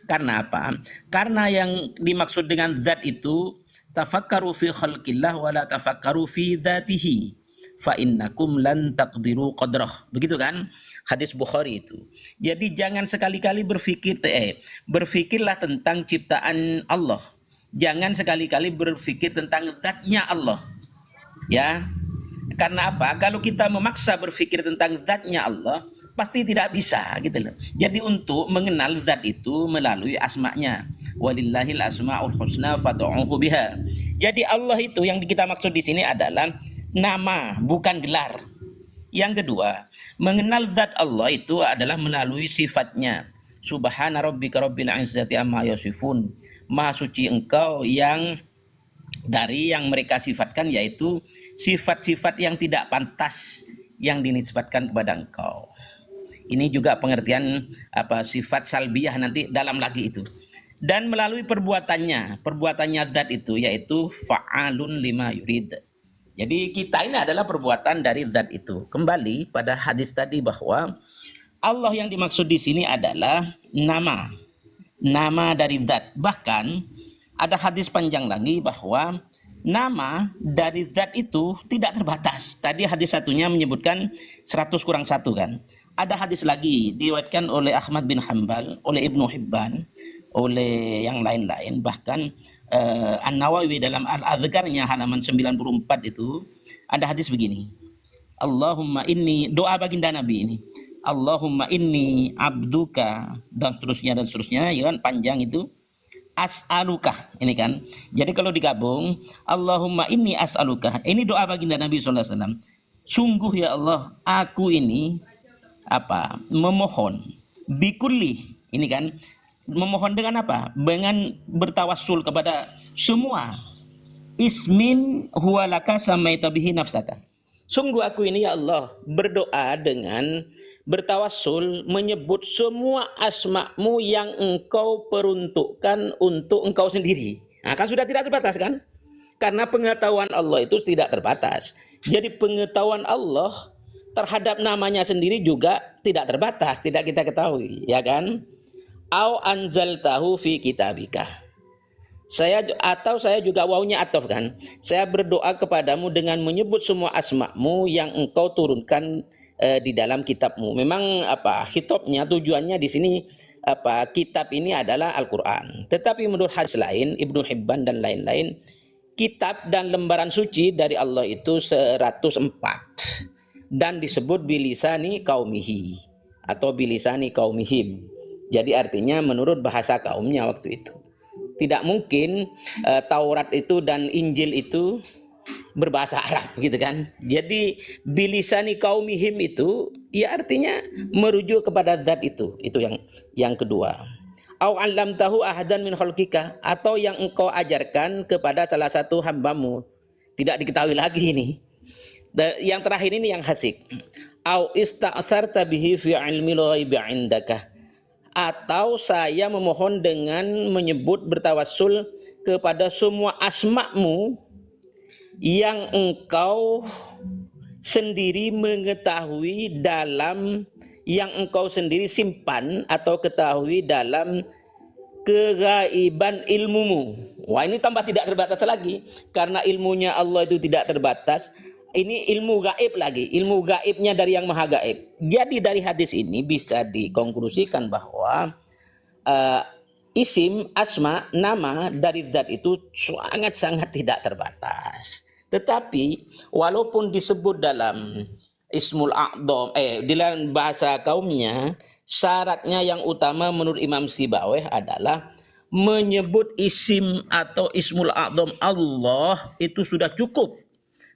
Karena apa? Karena yang dimaksud dengan zat itu tafakkaru fi khalqillah wa la tafakkaru fi dzatihi fa innakum lan taqdiru qadrah. Begitu kan? Hadis Bukhari itu. Jadi jangan sekali-kali berpikirlah tentang ciptaan Allah. Jangan sekali-kali berpikir tentang zatnya Allah. Ya. Karena apa? Kalau kita memaksa berpikir tentang zatnya Allah, pasti tidak bisa gitu loh. Jadi untuk mengenal zat itu melalui asma'nya. Walillahil asma'ul husna fad'uhu biha. Jadi Allah itu yang kita maksud di sini adalah nama, bukan gelar. Yang kedua, mengenal zat Allah itu adalah melalui sifatnya. Subhana rabbika rabbil izzati amma yasifun. Maha suci engkau yang dari yang mereka sifatkan, yaitu sifat-sifat yang tidak pantas yang dinisbatkan kepada engkau. Ini juga pengertian sifat salbiyah nanti dalam lagi itu. Dan melalui perbuatannya zat itu yaitu fa'alun lima yurid. Jadi kita ini adalah perbuatan dari zat itu. Kembali pada hadis tadi bahwa Allah yang dimaksud di sini adalah nama dari zat. Bahkan ada hadis panjang lagi bahwa nama dari zat itu tidak terbatas. Tadi hadis satunya menyebutkan 100 kurang 1 kan. Ada hadis lagi diriwayatkan oleh Ahmad bin Hanbal, oleh Ibnu Hibban, oleh yang lain-lain. Bahkan An-Nawawi dalam Al-Adhkarnya halaman 94 itu ada hadis begini. Allahumma inni, doa baginda Nabi ini. Allahumma inni abduka dan seterusnya ya kan, panjang itu. As'aluka ini kan. Jadi kalau digabung Allahumma inni as'aluka, ini doa baginda Nabi SAW. Sungguh ya Allah, aku ini memohon bikulli, ini kan, memohon dengan apa? Dengan bertawassul kepada semua ismin huwalaka samaita bihi nafsaka. Sungguh aku ini ya Allah berdoa dengan bertawassul menyebut semua asma-Mu yang Engkau peruntukkan untuk Engkau sendiri. Nah, kan sudah tidak terbatas kan? Karena pengetahuan Allah itu tidak terbatas. Jadi pengetahuan Allah terhadap namanya sendiri juga tidak terbatas, tidak kita ketahui, ya kan? Au anzaltahu fi kitabika. Saya juga wawunya ataf kan. Saya berdoa kepadamu dengan menyebut semua asma-Mu yang Engkau turunkan di dalam kitab-Mu. Memang khitabnya, tujuannya di sini kitab ini adalah Al-Qur'an. Tetapi menurut hadis lain, Ibnu Hibban dan lain-lain, kitab dan lembaran suci dari Allah itu 104 dan disebut bilisani qaumihi atau bilisani qaumihim. Jadi artinya menurut bahasa kaumnya waktu itu. Tidak mungkin Taurat itu dan Injil itu berbahasa Arab gitu kan. Jadi bilisani qaumihim itu ya artinya merujuk kepada zat itu. Itu yang kedua. Au 'allamtahu ahadan min khalqika, atau yang engkau ajarkan kepada salah satu hambamu. Tidak diketahui lagi ini. Yang terakhir ini yang hasik. Au ista'sarta bihi fi 'ilmil ghaibi 'indaka, atau saya memohon dengan menyebut bertawassul kepada semua asma-Mu yang engkau sendiri mengetahui dalam, yang engkau sendiri simpan atau ketahui dalam kegaiban ilmumu. Wah, ini tambah tidak terbatas lagi, karena ilmunya Allah itu tidak terbatas. Ini ilmu gaib lagi, ilmu gaibnya dari yang maha gaib. Jadi dari hadis ini bisa dikonklusikan bahwa isim, asma, nama dari zat itu sangat-sangat tidak terbatas. Tetapi walaupun disebut dalam ismul a'dham, di dalam bahasa kaumnya, syaratnya yang utama menurut Imam Sibawayh adalah menyebut isim atau ismul a'dham Allah itu sudah cukup.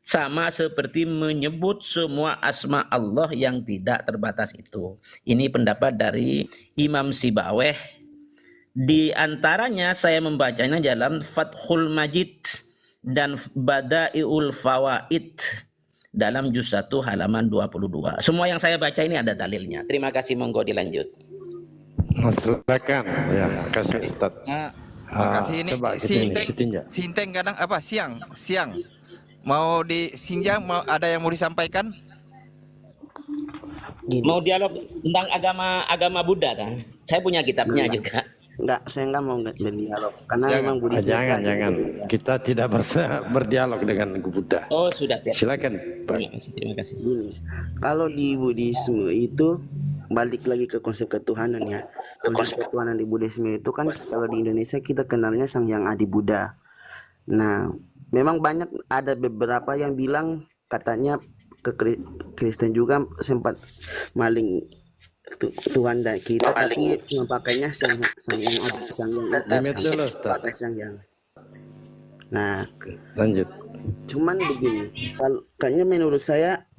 Sama seperti menyebut semua asma Allah yang tidak terbatas itu. Ini pendapat dari Imam Sibawayh. Di antaranya saya membacanya dalam Fathul Majid dan Bada'iul Fawaid dalam juz 1 halaman 22. Semua yang saya baca ini ada dalilnya. Terima kasih, monggo dilanjut. Silakan. Ya, kasih Ustaz. Makasih ini Sinteng kadang siang. Mau disinjang, ada yang mau disampaikan? Gini. Mau dialog tentang agama Buddha kan? Saya punya kitabnya juga. Enggak, saya enggak mau berdialog karena memang Buddhisme. Jangan. Kita tidak berdialog dengan Buddha. Oh, sudah. Silakan. Terima kasih. Gini, kalau di Buddhisme itu balik lagi ke konsep ketuhanan ya. Konsep ketuhanan di Buddhisme itu kan kalau di Indonesia kita kenalnya Sang Hyang Adi Buddha. Nah, memang banyak ada beberapa yang bilang katanya ke Kristen juga sempat maling Tuhan dan kita, tapi cuma pakainya sang yang. Nah, lanjut. Cuman begini, kalau kayaknya menurut saya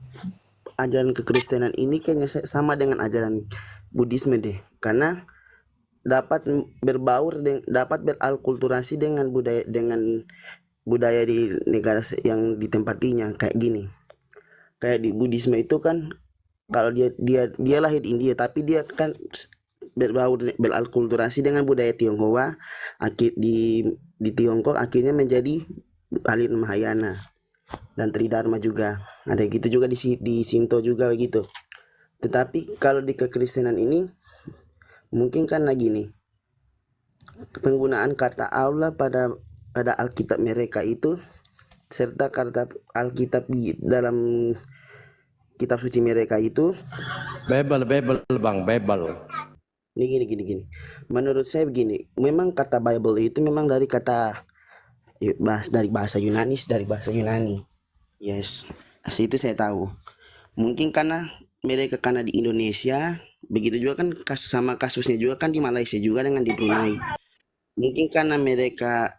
ajaran kekristenan ini kayaknya sama dengan ajaran Buddhisme deh, karena dapat berbaur dapat beralkulturasi dengan budaya di negara yang ditempatinya. Kayak gini, kayak di Buddhisme itu kan kalau dia lahir di India, tapi dia kan beralkulturasi dengan budaya Tionghoa. Di Tiongkok akhirnya menjadi aliran Mahayana dan Tridharma juga. Ada gitu juga di Shinto juga begitu. Tetapi kalau di kekristenan ini mungkin kan lagi nih penggunaan kata Allah pada Alkitab mereka itu, serta kata Alkitab di dalam kitab suci mereka itu Bible ini gini. Menurut saya begini, memang kata Bible itu memang dari bahasa Yunani. Yes, itu saya tahu. Mungkin karena mereka karena di Indonesia, begitu juga kan kasusnya juga kan di Malaysia juga dengan di Brunei. Mungkin karena mereka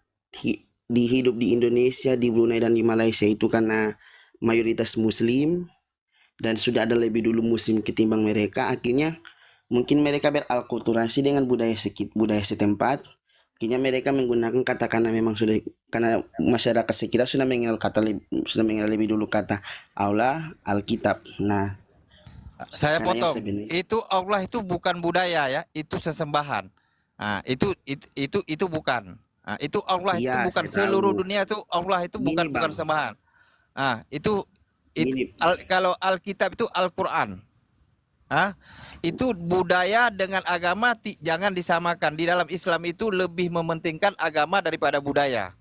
hidup di Indonesia, di Brunei dan di Malaysia itu karena mayoritas Muslim dan sudah ada lebih dulu Muslim ketimbang mereka, akhirnya mungkin mereka beralkulturasi dengan budaya setempat. Akhirnya mereka menggunakan kata karena memang sudah karena masyarakat sekitar sudah mengenal lebih dulu kata Allah, Alkitab. Nah, Saya karena yang potong. sebenarnya Itu Allah itu bukan budaya ya, itu sesembahan. Nah, itu bukan. Nah, itu Allah itu iya bukan saya seluruh tahu. dunia itu Allah itu Gini bukan bang, sembahan. Nah, itu gini kalau Alkitab itu Al-Qur'an. Itu budaya dengan agama jangan disamakan. Di dalam Islam itu lebih mementingkan agama daripada budaya.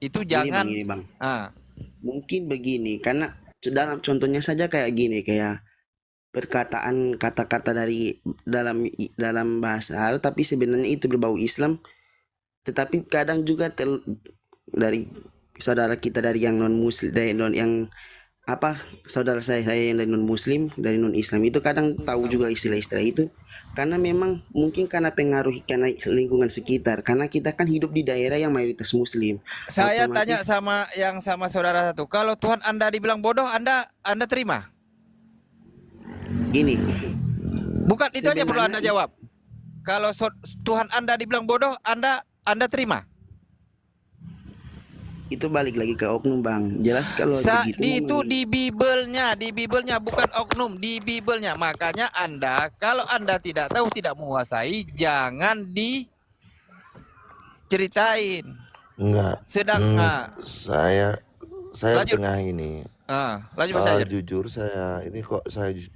Itu jangan. gini bang. Ah, Mungkin begini, karena dalam contohnya saja kayak gini, kayak perkataan kata-kata dari dalam bahasa Arab, tapi sebenarnya itu berbau Islam. Tetapi kadang juga dari saudara kita dari yang non Muslim, dari non yang saudara saya yang dari non Muslim, dari non Islam itu kadang tahu juga istilah-istilah itu, karena memang mungkin karena pengaruh karena lingkungan sekitar, karena kita kan hidup di daerah yang mayoritas Muslim. saya tanya Otomatis sama saudara satu. Kalau Tuhan Anda dibilang bodoh, Anda terima? gini, Bukan itu aja perlu Anda sebenarnya jawab. Kalau Tuhan Anda dibilang bodoh, Anda terima? itu balik lagi ke oknum bang. Jelas kalau begitu Itu memang di Bibelnya bukan oknum, di Bibelnya. Makanya Anda, kalau Anda tidak tahu, tidak menguasai, jangan diceritain. Enggak. Saya Lanjut. tengah ini. Lanjut Mas Ayer. Jujur saya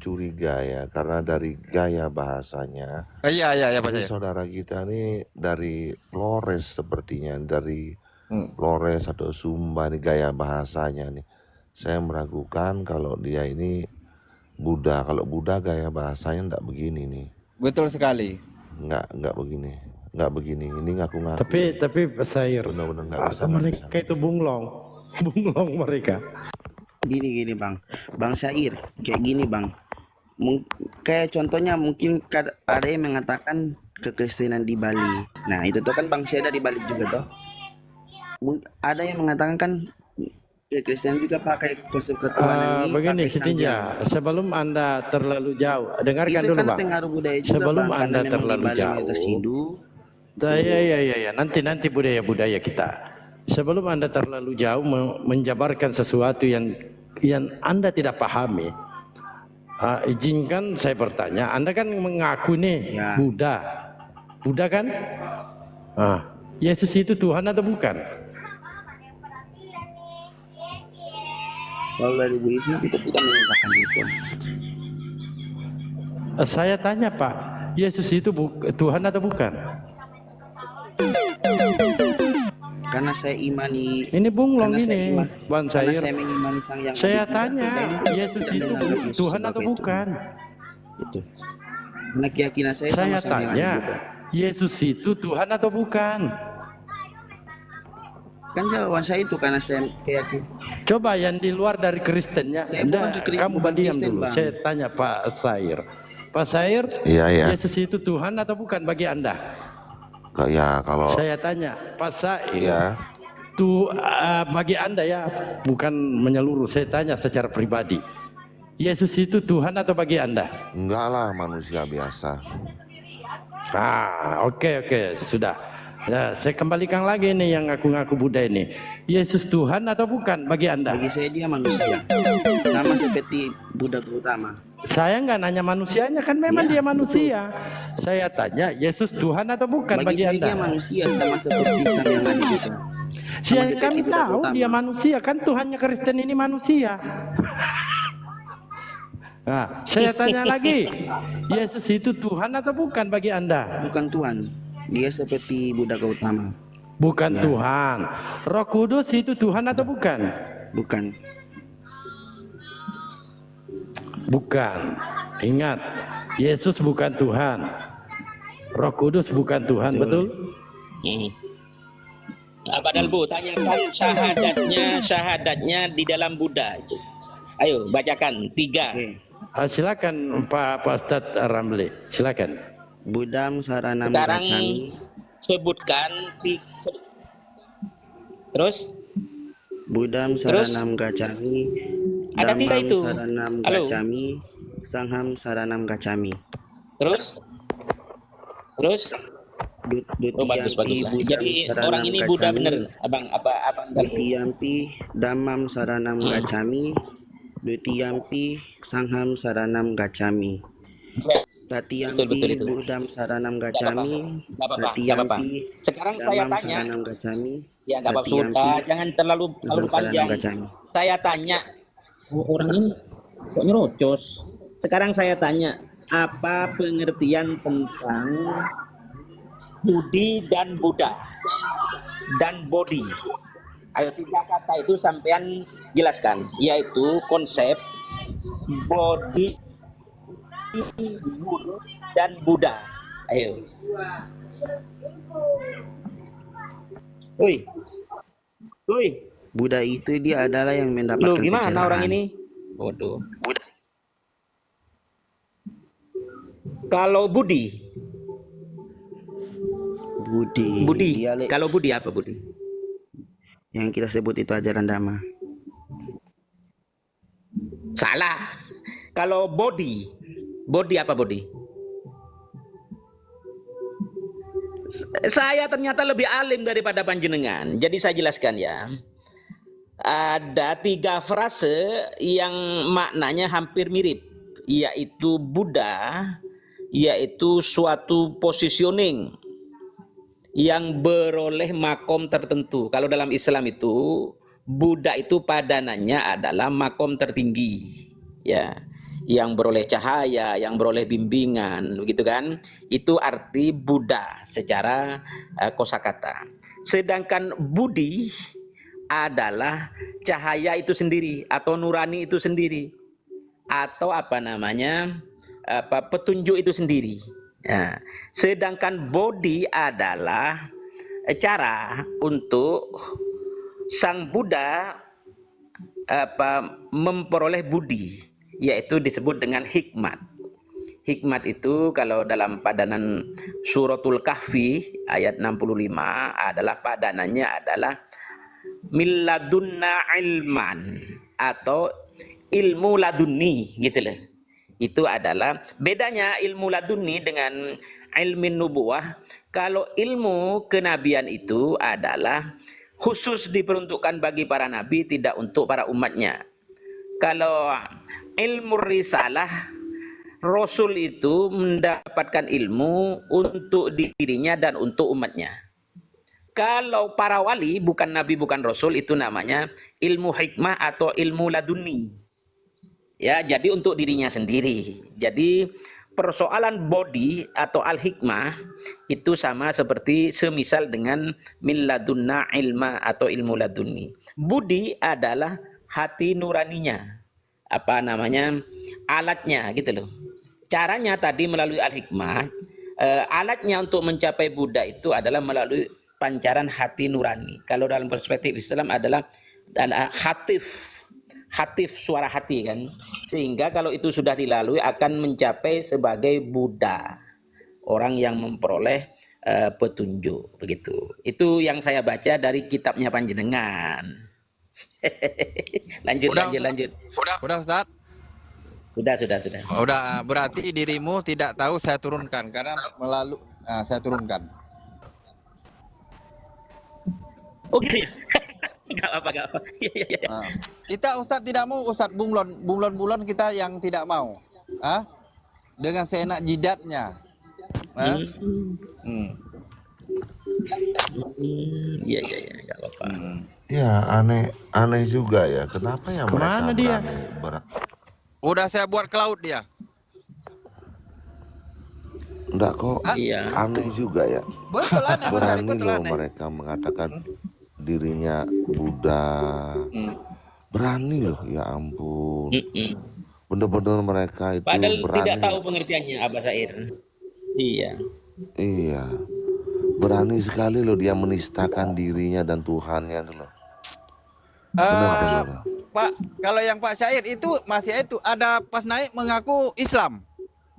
curiga ya karena dari gaya bahasanya. Iya Mas Ini Ayer. saudara kita nih dari Flores sepertinya, dari Flores atau Sumba nih gaya bahasanya nih. Saya meragukan kalau dia ini Buddha. Kalau Buddha gaya bahasanya enggak begini nih. Betul sekali. Enggak begini. Enggak begini. Ini ngaku-ngaku. Tapi Pak Sair, Benar-benar enggak bisa. mereka itu bunglong mereka. gini bang Syair, kayak gini bang. Kayak contohnya mungkin ada yang mengatakan kekristenan di Bali. Nah itu tuh kan bang Syair dari Bali juga toh. Ada yang mengatakan kan kekristenan juga pakai konsep ketuhanan ini, Begini pakai sang Setinja, yang sebelum Anda terlalu jauh, dengarkan itu dulu kan Bang. pengaruh budaya juga Sebelum bang, Anda karena memang di terlalu Bali jauh, mayoritas Hindu. ya, nanti budaya kita. Sebelum Anda terlalu jauh menjabarkan sesuatu yang Anda tidak pahami, izinkan saya bertanya. Anda kan mengaku nih Ya. Buddha kan? Yesus itu Tuhan atau bukan? Kalau dari Buddhisme kita tidak mengatakan itu. Saya tanya Pak, Yesus itu Tuhan atau bukan? Karena saya imani. Ini bunglong Karena saya ini, Bang karena Sair. saya mengimani sang yang Saya adil, tanya, saya Yesus tidak itu menganggap Yesus Tuhan atau sebagai bukan? Tuhan. Itu. Karena keyakinan saya Saya sama-sama yang tanya, adil juga. Yesus itu Tuhan atau bukan? Kan jawaban saya itu karena saya keyakinan. Coba yang di luar dari Kristennya, kamu bukan diam Kristen, dulu. Bang. Saya tanya Pak Sair. Pak Sair, Iya. Yesus itu Tuhan atau bukan bagi Anda? Ya kalau Saya tanya, Pak Sair, ya bagi Anda ya, bukan menyeluruh. Saya tanya secara pribadi. Yesus itu Tuhan atau bagi Anda? enggak lah, manusia biasa. Oke, sudah. Ya, saya kembalikan lagi nih yang ngaku-ngaku Buddha ini. Yesus Tuhan atau bukan bagi Anda? Bagi saya dia manusia. Sama seperti Buddha Gautama. Saya nggak nanya manusianya, kan memang dia manusia. Saya tanya, Yesus Tuhan atau bukan bagi saya Anda? dia manusia sama seperti sang yang adil itu. Saya kami tahu dia manusia, kan Tuhannya Kristen ini manusia. Nah, saya tanya lagi, Yesus itu Tuhan atau bukan bagi Anda? Bukan Tuhan. Dia seperti Buddha Gautama. Bukan Tuhan. Roh Kudus itu Tuhan atau bukan? Bukan. Bukan. Ingat, Yesus bukan Tuhan. Roh Kudus bukan Tuhan, betul? Abad Albu, tanyakan syahadatnya di dalam Buddha itu. Ayo bacakan 3. Oke. Silakan Pak Ustadz Ramli, silakan. Budam saranam Sekarang gacami. sebutkan terus Budam saranam gacami. ada 3 Damam itu. saranam Halo. gacami. Sangham saranam gacami. Terus oh bagus Dutiyampi lah. budam Jadi orang saranam ini Buddha gacami. bener, abang apa ntar. Dutiyampi damam saranam gacami. Dutiyampi sangham saranam gacami. Tatiyampi Betul itu. budam saranam gacami. Nggak apa-apa. Tatiyampi Sekarang saya damam tanya, saranam gacami. ya nggak apa-apa, Tatiyampi sudah, jangan terlalu sangham saranam panjang. gacami. Saya tanya, orang ini kok nyerocos. Sekarang saya tanya, apa pengertian tentang Budi dan Buddha dan body? Ayo 3 kata itu sampean jelaskan, yaitu konsep body dan Buddha. Ayo. Woi. Buddha itu dia adalah yang Lu mendapatkan gimana pencerahan. orang ini? Waduh. Kalau Budi, Dia kalau Budi apa Budi? yang kita sebut itu ajaran Dhamma. Salah. Kalau body apa body? Saya ternyata lebih alim daripada panjenengan. Jadi saya jelaskan ya. Ada 3 frase yang maknanya hampir mirip, yaitu Buddha, yaitu suatu positioning yang beroleh makom tertentu. Kalau dalam Islam itu Buddha itu padanannya adalah makom tertinggi, ya, yang beroleh cahaya, yang beroleh bimbingan, begitu kan? Itu arti Buddha secara kosakata. Sedangkan Budi adalah cahaya itu sendiri atau nurani itu sendiri atau petunjuk itu sendiri. Ya. Sedangkan body adalah cara untuk sang Buddha memperoleh budi, yaitu disebut dengan hikmat. Hikmat itu kalau dalam padanan suratul Kahfi ayat 65 adalah padanannya adalah milladunna ilman atau ilmu laduni gitu loh. Itu adalah bedanya ilmu laduni dengan ilmin nubuwah. Kalau ilmu kenabian itu adalah khusus diperuntukkan bagi para nabi, tidak untuk para umatnya. Kalau ilmu risalah, Rasul itu mendapatkan ilmu untuk dirinya dan untuk umatnya. Kalau para wali, bukan nabi, bukan rasul, itu namanya ilmu hikmah atau ilmu laduni. Ya, jadi untuk dirinya sendiri. Jadi persoalan body atau al-hikmah itu sama seperti semisal dengan min ladunna ilma atau ilmu laduni. Budi adalah hati nuraninya. Alatnya gitu loh. Caranya tadi melalui al-hikmah, alatnya untuk mencapai Buddha itu adalah melalui pancaran hati nurani. Kalau dalam perspektif Islam adalah hatif suara hati kan, sehingga kalau itu sudah dilalui akan mencapai sebagai Buddha, orang yang memperoleh petunjuk, begitu. Itu yang saya baca dari kitabnya panjenengan. lanjut. Udah Ustaz? Sudah. Udah, berarti dirimu tidak tahu saya turunkan karena saya turunkan. Oke. Gak apa. Ya. Kita Ustadz tidak mau, Ustadz bunglon kita yang tidak mau. Dengan seenak jidatnya. Iya, gak apa-apa. Ya aneh juga ya. Kenapa ya Kemana mereka dia? Udah saya buat ke laut dia. Enggak kok. Iya. Aneh juga ya. Betul aneh. Berani betul loh aneh. mereka mengatakan dirinya Buddha. Berani loh, ya ampun. Bener-bener mereka itu Padahal berani. tidak tahu pengertiannya Abah Sair. Iya. Iya. Berani sekali loh dia menistakan dirinya dan Tuhannya tuh loh. Benar-benar. kalau yang Pak Syair itu masih itu ada pas naik mengaku Islam.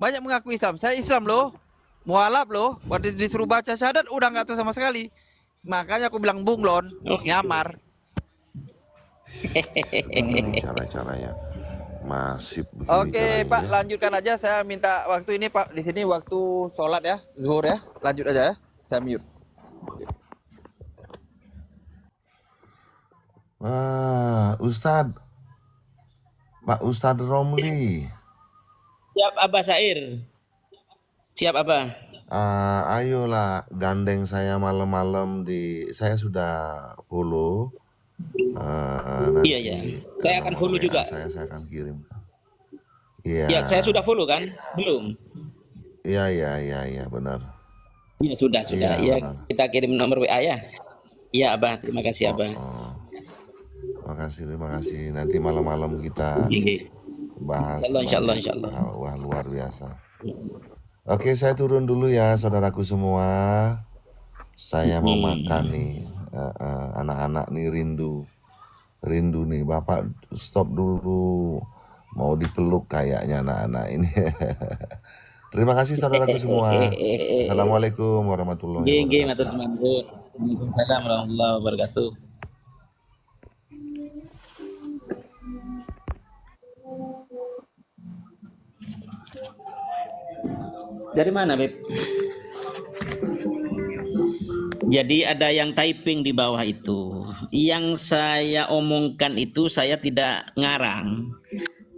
Banyak mengaku Islam. Saya Islam loh. Mualaf loh. Waktu disuruh baca syahadat udah nggak tahu sama sekali. Makanya aku bilang bunglon, nyamar. Cara-caranya masif begini Oke, caranya Pak, ya. lanjutkan aja. Saya minta waktu ini, Pak. Di sini waktu sholat ya, zuhur ya. Lanjut aja ya. Saya mute. Wah, Pak Ustadz Romli. Siap Abah Sair. Siap Abah. Ayolah gandeng saya malam-malam saya sudah follow. Nanti Iya ya. Saya akan follow WA juga. saya akan kirim. Ya, Iya. saya sudah follow kan? Belum. Iya, benar. Ya sudah. Iya, Ya, benar. kita kirim nomor WA ya. Iya Abah, terima kasih Abah. Terima kasih. Nanti malam-malam kita bahas Insyaallah. hal luar biasa. Oke, saya turun dulu ya, saudaraku semua. Saya mau makan nih. Anak-anak nih rindu nih. Bapak stop dulu. Mau dipeluk kayaknya anak-anak ini. Terima kasih saudaraku semua. Assalamualaikum warahmatullahi wabarakatuh. Waalaikumsalam warahmatullahi wabarakatuh. Dari mana, Beb? Jadi ada yang typing di bawah itu. Yang saya omongkan itu saya tidak ngarang.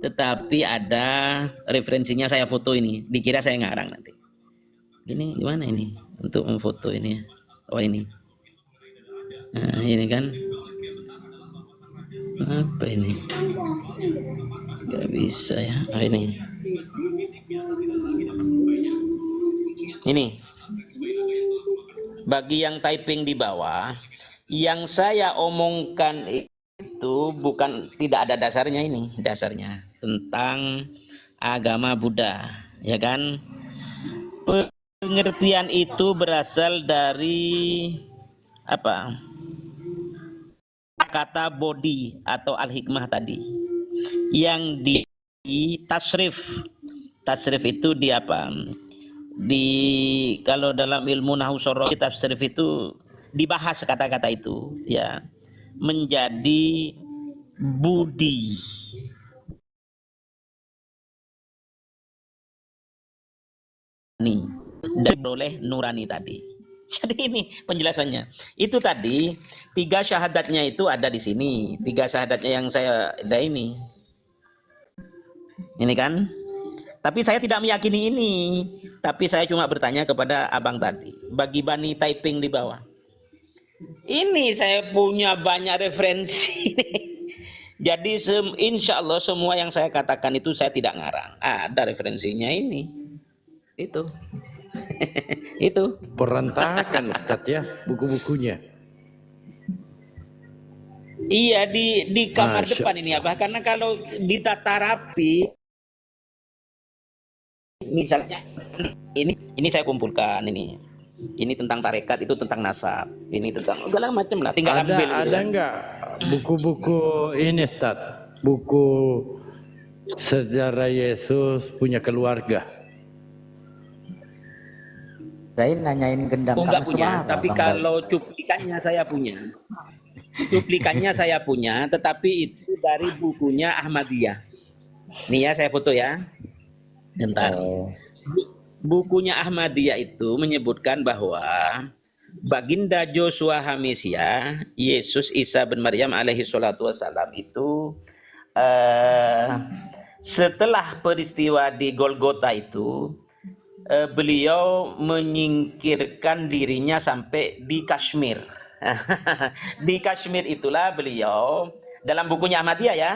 Tetapi ada referensinya, saya foto ini. Dikira saya ngarang nanti. Ini gimana ini? Untuk memfoto ini. Oh ini. Nah, ini kan. Apa ini? Gak bisa ya. Oh, ini. Ini. Bagi yang typing di bawah, yang saya omongkan itu tidak ada dasarnya ini, dasarnya tentang agama Buddha, ya kan? Pengertian itu berasal dari apa? Kata bodi atau al-hikmah tadi. Yang di tasrif. Tasrif itu di apa? Kalau dalam ilmu nahwu soroh tasrif itu dibahas kata-kata itu ya menjadi budi. Nih, dan oleh nurani tadi. Jadi ini penjelasannya. Itu tadi 3 syahadatnya itu ada di sini. 3 syahadatnya yang saya ada ini. Ini kan? Tapi saya tidak meyakini ini. Tapi saya cuma bertanya kepada abang tadi. Bagi Bani typing di bawah. Ini saya punya banyak referensi. Jadi insya Allah semua yang saya katakan itu saya tidak ngarang. Ada referensinya ini. Itu. Itu. Berantakan Ustadz ya buku-bukunya. Iya di kamar Masya depan ini Abah. Karena kalau ditata rapi. Misalnya ini saya kumpulkan ini tentang tarekat, itu tentang nasab, ini tentang segala macam lah, tinggal ambil. Ada enggak buku-buku ini Ustaz, buku sejarah Yesus punya keluarga? Saya nanyain gendam Enggak punya, suara, tapi Bang kalau cuplikannya saya punya. Cuplikannya saya punya, tetapi itu dari bukunya Ahmadiyah. Nih ya, saya foto ya. Bentar. Bukunya Ahmadiyah itu menyebutkan bahwa Baginda Joshua Hamisya, Yesus Isa bin Maryam alaihi salatu wassalam itu setelah peristiwa di Golgota itu beliau menyingkirkan dirinya sampai di Kashmir. Di Kashmir itulah beliau, dalam bukunya Ahmadiyah ya,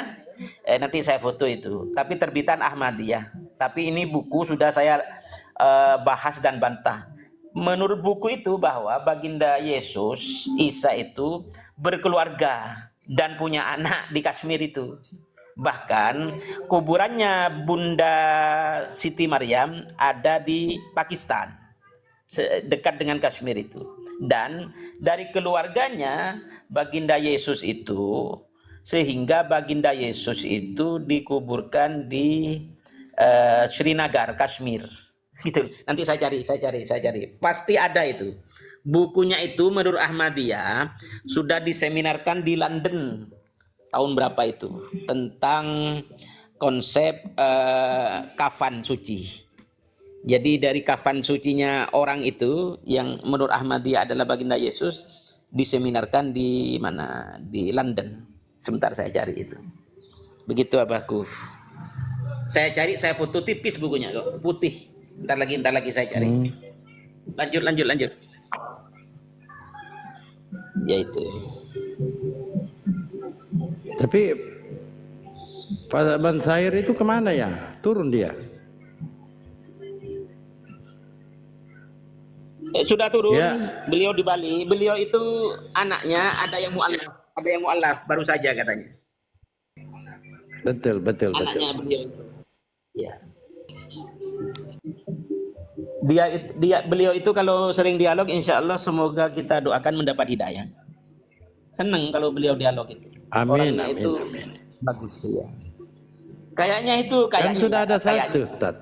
nanti saya foto itu, tapi terbitan Ahmadiyah. Tapi ini buku sudah saya bahas dan bantah. Menurut buku itu bahwa Baginda Yesus Isa itu berkeluarga dan punya anak di Kashmir itu. Bahkan kuburannya Bunda Siti Maryam ada di Pakistan, dekat dengan Kashmir itu. Dan dari keluarganya Baginda Yesus itu sehingga baginda Yesus itu dikuburkan di Srinagar, Kashmir. Gitu. Nanti saya cari. Pasti ada itu. Bukunya itu menurut Ahmadiyah sudah diseminarkan di London tahun berapa itu tentang konsep kafan suci. Jadi dari kafan sucinya orang itu yang menurut Ahmadiyah adalah baginda Yesus diseminarkan di mana? Di London. Sebentar saya cari itu. Begitu abahku. Saya cari, saya foto tipis bukunya kok, putih. Ntar lagi saya cari. Lanjut. Ya itu. Tapi Pak Bansair itu kemana ya? Turun dia? Sudah turun. Ya. Beliau di Bali. Beliau itu anaknya ada yang mu'alaf, baru saja katanya. Betul. Anaknya beliau itu. Ya. Beliau itu kalau sering dialog, insya Allah semoga kita doakan mendapat hidayah. Senang kalau beliau dialog itu. Amin. Bagus ya. Kayaknya kan sudah ada satu, Ustaz.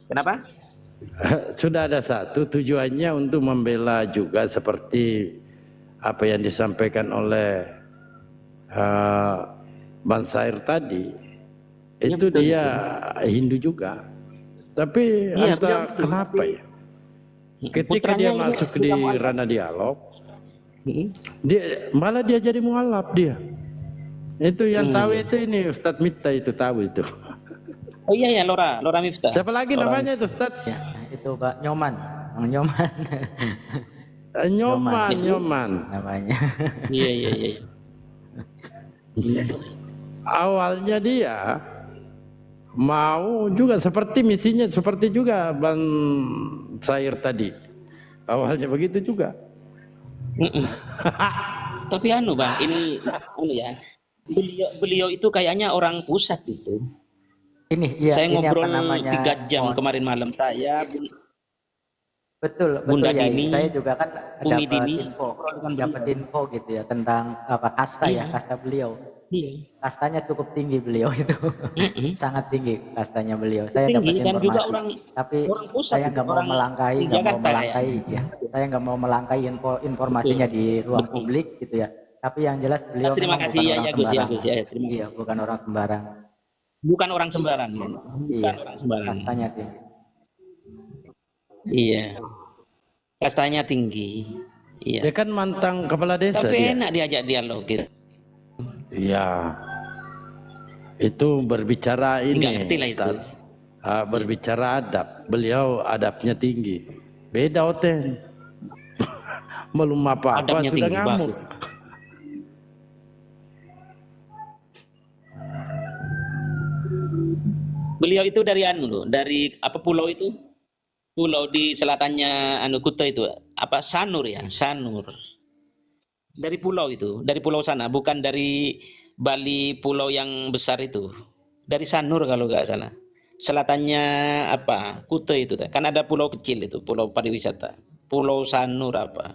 Kenapa? Sudah ada satu, tujuannya untuk membela juga seperti apa yang disampaikan oleh Bansair tadi. Itu betul, dia Hindu juga. Tapi entah kenapa ya. Ketika dia masuk di ranah dialog, malah dia jadi mualaf dia. Itu yang tahu itu ini Ustadz Miftah itu tahu itu. Oh iya ya, Lora Miftah. Siapa lagi namanya itu Ustadz? Ya, itu Pak Nyoman, Bang Nyoman. Nyoman namanya. Iya. Awalnya dia mau juga seperti misinya seperti juga Bang Sair tadi. Awalnya begitu juga. Tapi Bang, ini ya. Beliau itu kayaknya orang pusat itu. Saya ngobrol 3 jam kemarin malam Betul Bunda ya. Dini, Saya juga kan dapat Dini. info gitu ya tentang kasta ya, kasta beliau. Iya. Kastanya cukup tinggi beliau itu. Sangat tinggi kastanya beliau. Saya dapat Tinggi, dan juga informasi. Tapi orang pusat saya nggak mau melangkahi, Saya nggak mau melangkahi informasinya di ruang publik gitu ya. Tapi yang jelas beliau terima memang kasih bukan ya orang Gus ya, sembarang. Gus ya. Terima kasih. Iya, bukan orang sembarang. Bukan orang sembarang. Iya, Orang sembarang. kastanya tinggi. Iya. Kastanya tinggi. Iya. Dia kan mantan kepala desa. Tapi dia. enak diajak dialog gitu. Iya. Itu berbicara ini. Nggak ngerti lah itu. Berbicara adab. Beliau adabnya tinggi. Beda Oten. Belum apa-apa Adabnya sudah tinggi, ngamuk. Beliau itu dari dari apa pulau itu? Pulau di selatannya Kuta itu, apa Sanur ya, Sanur. Dari pulau itu, dari pulau sana, bukan dari Bali pulau yang besar itu. Dari Sanur kalau nggak salah. Selatannya apa? Kuta itu, kan ada pulau kecil itu, pulau pariwisata. Pulau Sanur apa?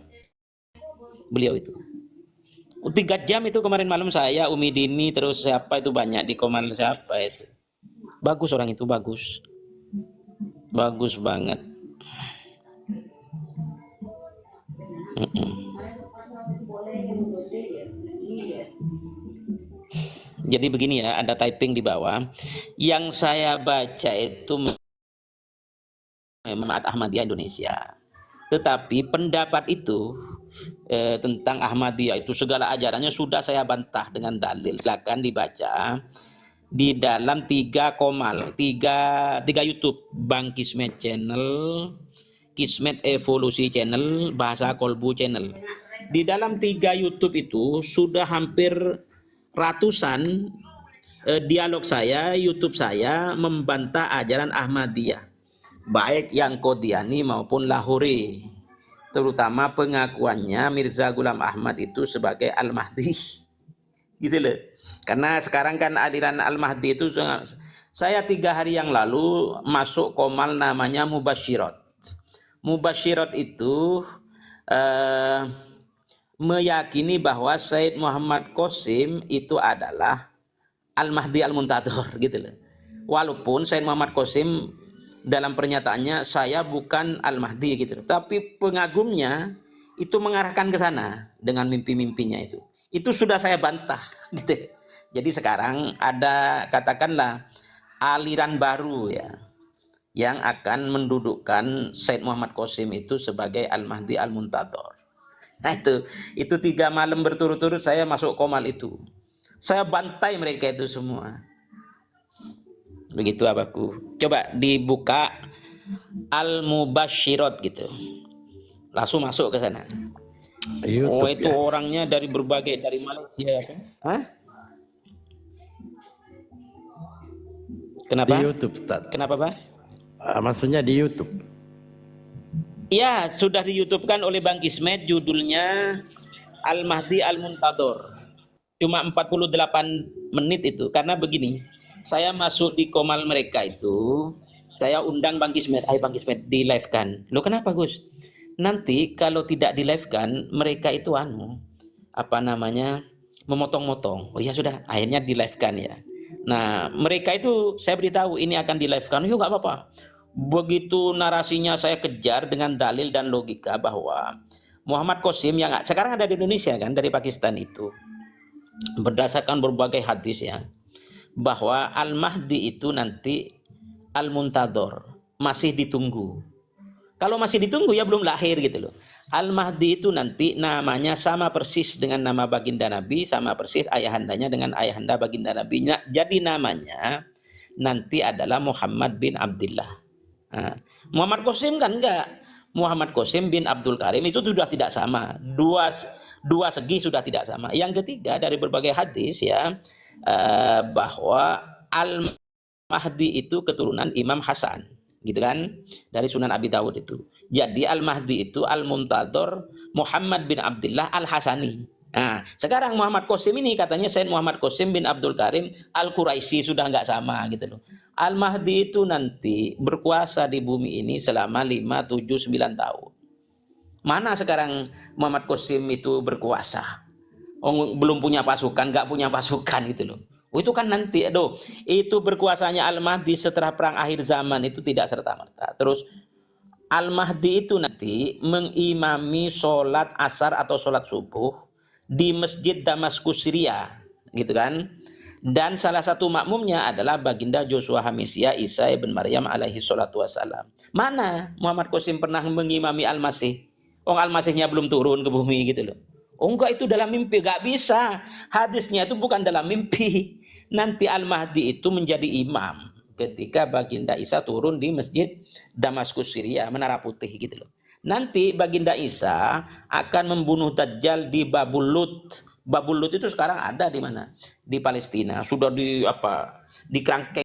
Beliau itu. 3 jam itu kemarin malam saya, Umi Dini, terus siapa itu banyak di Komal siapa itu. Bagus orang itu, bagus. Bagus banget. Jadi begini ya, ada typing di bawah. Yang saya baca itu Jemaat Ahmadiyah Indonesia. Tetapi pendapat itu tentang Ahmadiyah itu segala ajarannya sudah saya bantah dengan dalil. Silakan dibaca di dalam 3 YouTube, Bang Kismet Channel, Kismet Evolusi Channel, Bahasa Kolbu Channel. Di dalam 3 YouTube itu sudah hampir ratusan dialog saya, YouTube saya membantah ajaran Ahmadiyah, baik yang Qodiani maupun Lahori, terutama pengakuannya Mirza Ghulam Ahmad itu sebagai Al-Mahdi, gitu loh. Karena sekarang kan aliran Al-Mahdi itu, saya 3 hari yang lalu masuk Komal namanya Mubasyirat. Mubasyirat itu meyakini bahwa Said Muhammad Qasim itu adalah Al-Mahdi Al-Muntadhor gitu loh. Walaupun Said Muhammad Qasim dalam pernyataannya saya bukan Al-Mahdi gitu loh. Tapi pengagumnya itu mengarahkan ke sana dengan mimpi-mimpinya itu. Itu sudah saya bantah gitu. Jadi sekarang ada katakanlah aliran baru ya yang akan mendudukkan Said Muhammad Qasim itu sebagai Al-Mahdi Al-Muntadhor. Nah itu 3 malam berturut-turut saya masuk komal itu. Saya bantai mereka itu semua. Begitu abaku. Coba dibuka Al-Mubashirat gitu. Langsung masuk ke sana. YouTube, oh itu ya? Orangnya dari berbagai, dari Malaysia kan? Hah? Kenapa? Di YouTube, Ustaz. Kenapa, Pak? Maksudnya di YouTube. Ya, sudah di YouTube kan oleh Bang Kismet, judulnya Al-Mahdi Al-Muntadhor. Cuma 48 menit itu. Karena begini, saya masuk di komal mereka itu, saya undang Bang Kismet, ayo Bang Kismet di live kan. Loh kenapa Gus? Nanti kalau tidak di live kan, mereka itu memotong-motong. Oh ya sudah, akhirnya di live kan ya. Nah mereka itu saya beritahu ini akan di live kan, yuk nggak apa-apa. Begitu narasinya saya kejar dengan dalil dan logika bahwa Muhammad Qasim yang sekarang ada di Indonesia kan, dari Pakistan itu, berdasarkan berbagai hadis ya, bahwa Al-Mahdi itu nanti Al-Muntadhor, masih ditunggu. Kalau masih ditunggu ya belum lahir gitu loh. Al-Mahdi itu nanti namanya sama persis dengan nama baginda Nabi, sama persis ayahandanya dengan ayahanda baginda Nabi. Jadi namanya nanti adalah Muhammad bin Abdullah. Nah, Muhammad Qasim kan enggak. Muhammad Qasim bin Abdul Karim itu sudah tidak sama. Dua segi sudah tidak sama. Yang ketiga dari berbagai hadis ya, bahwa Al-Mahdi itu keturunan Imam Hasan, gitu kan, dari Sunan Abi Dawud itu. Jadi Al-Mahdi itu Al-Muntadhor Muhammad bin Abdullah Al-Hasani. Nah, sekarang Muhammad Qasim ini katanya Said Muhammad Qasim bin Abdul Karim Al-Quraisy, sudah nggak sama gitu loh. Al-Mahdi itu nanti berkuasa di bumi ini selama 5, 7, 9 tahun. Mana sekarang Muhammad Qasim itu berkuasa? Oh, belum punya pasukan, nggak punya pasukan gitu loh. Oh, itu kan nanti, itu berkuasanya Al-Mahdi setelah perang akhir zaman itu tidak serta-merta. Terus Al-Mahdi itu nanti mengimami sholat asar atau sholat subuh di Masjid Damaskus Syria, gitu kan. Dan salah satu makmumnya adalah baginda Joshua Hamisya Isa ibn Maryam alaihi salatu wassalam. Mana Muhammad Qasim pernah mengimami Al-Masih? Al-Masihnya belum turun ke bumi gitu loh. Enggak, itu dalam mimpi, gak bisa. Hadisnya itu bukan dalam mimpi. Nanti Al-Mahdi itu menjadi imam ketika baginda Isa turun di Masjid Damaskus Syria, Menara Putih gitu loh. Nanti baginda Isa akan membunuh Dajjal di Babul Lut. Babul Lut itu sekarang ada di mana? Di Palestina. Sudah di kerangkeng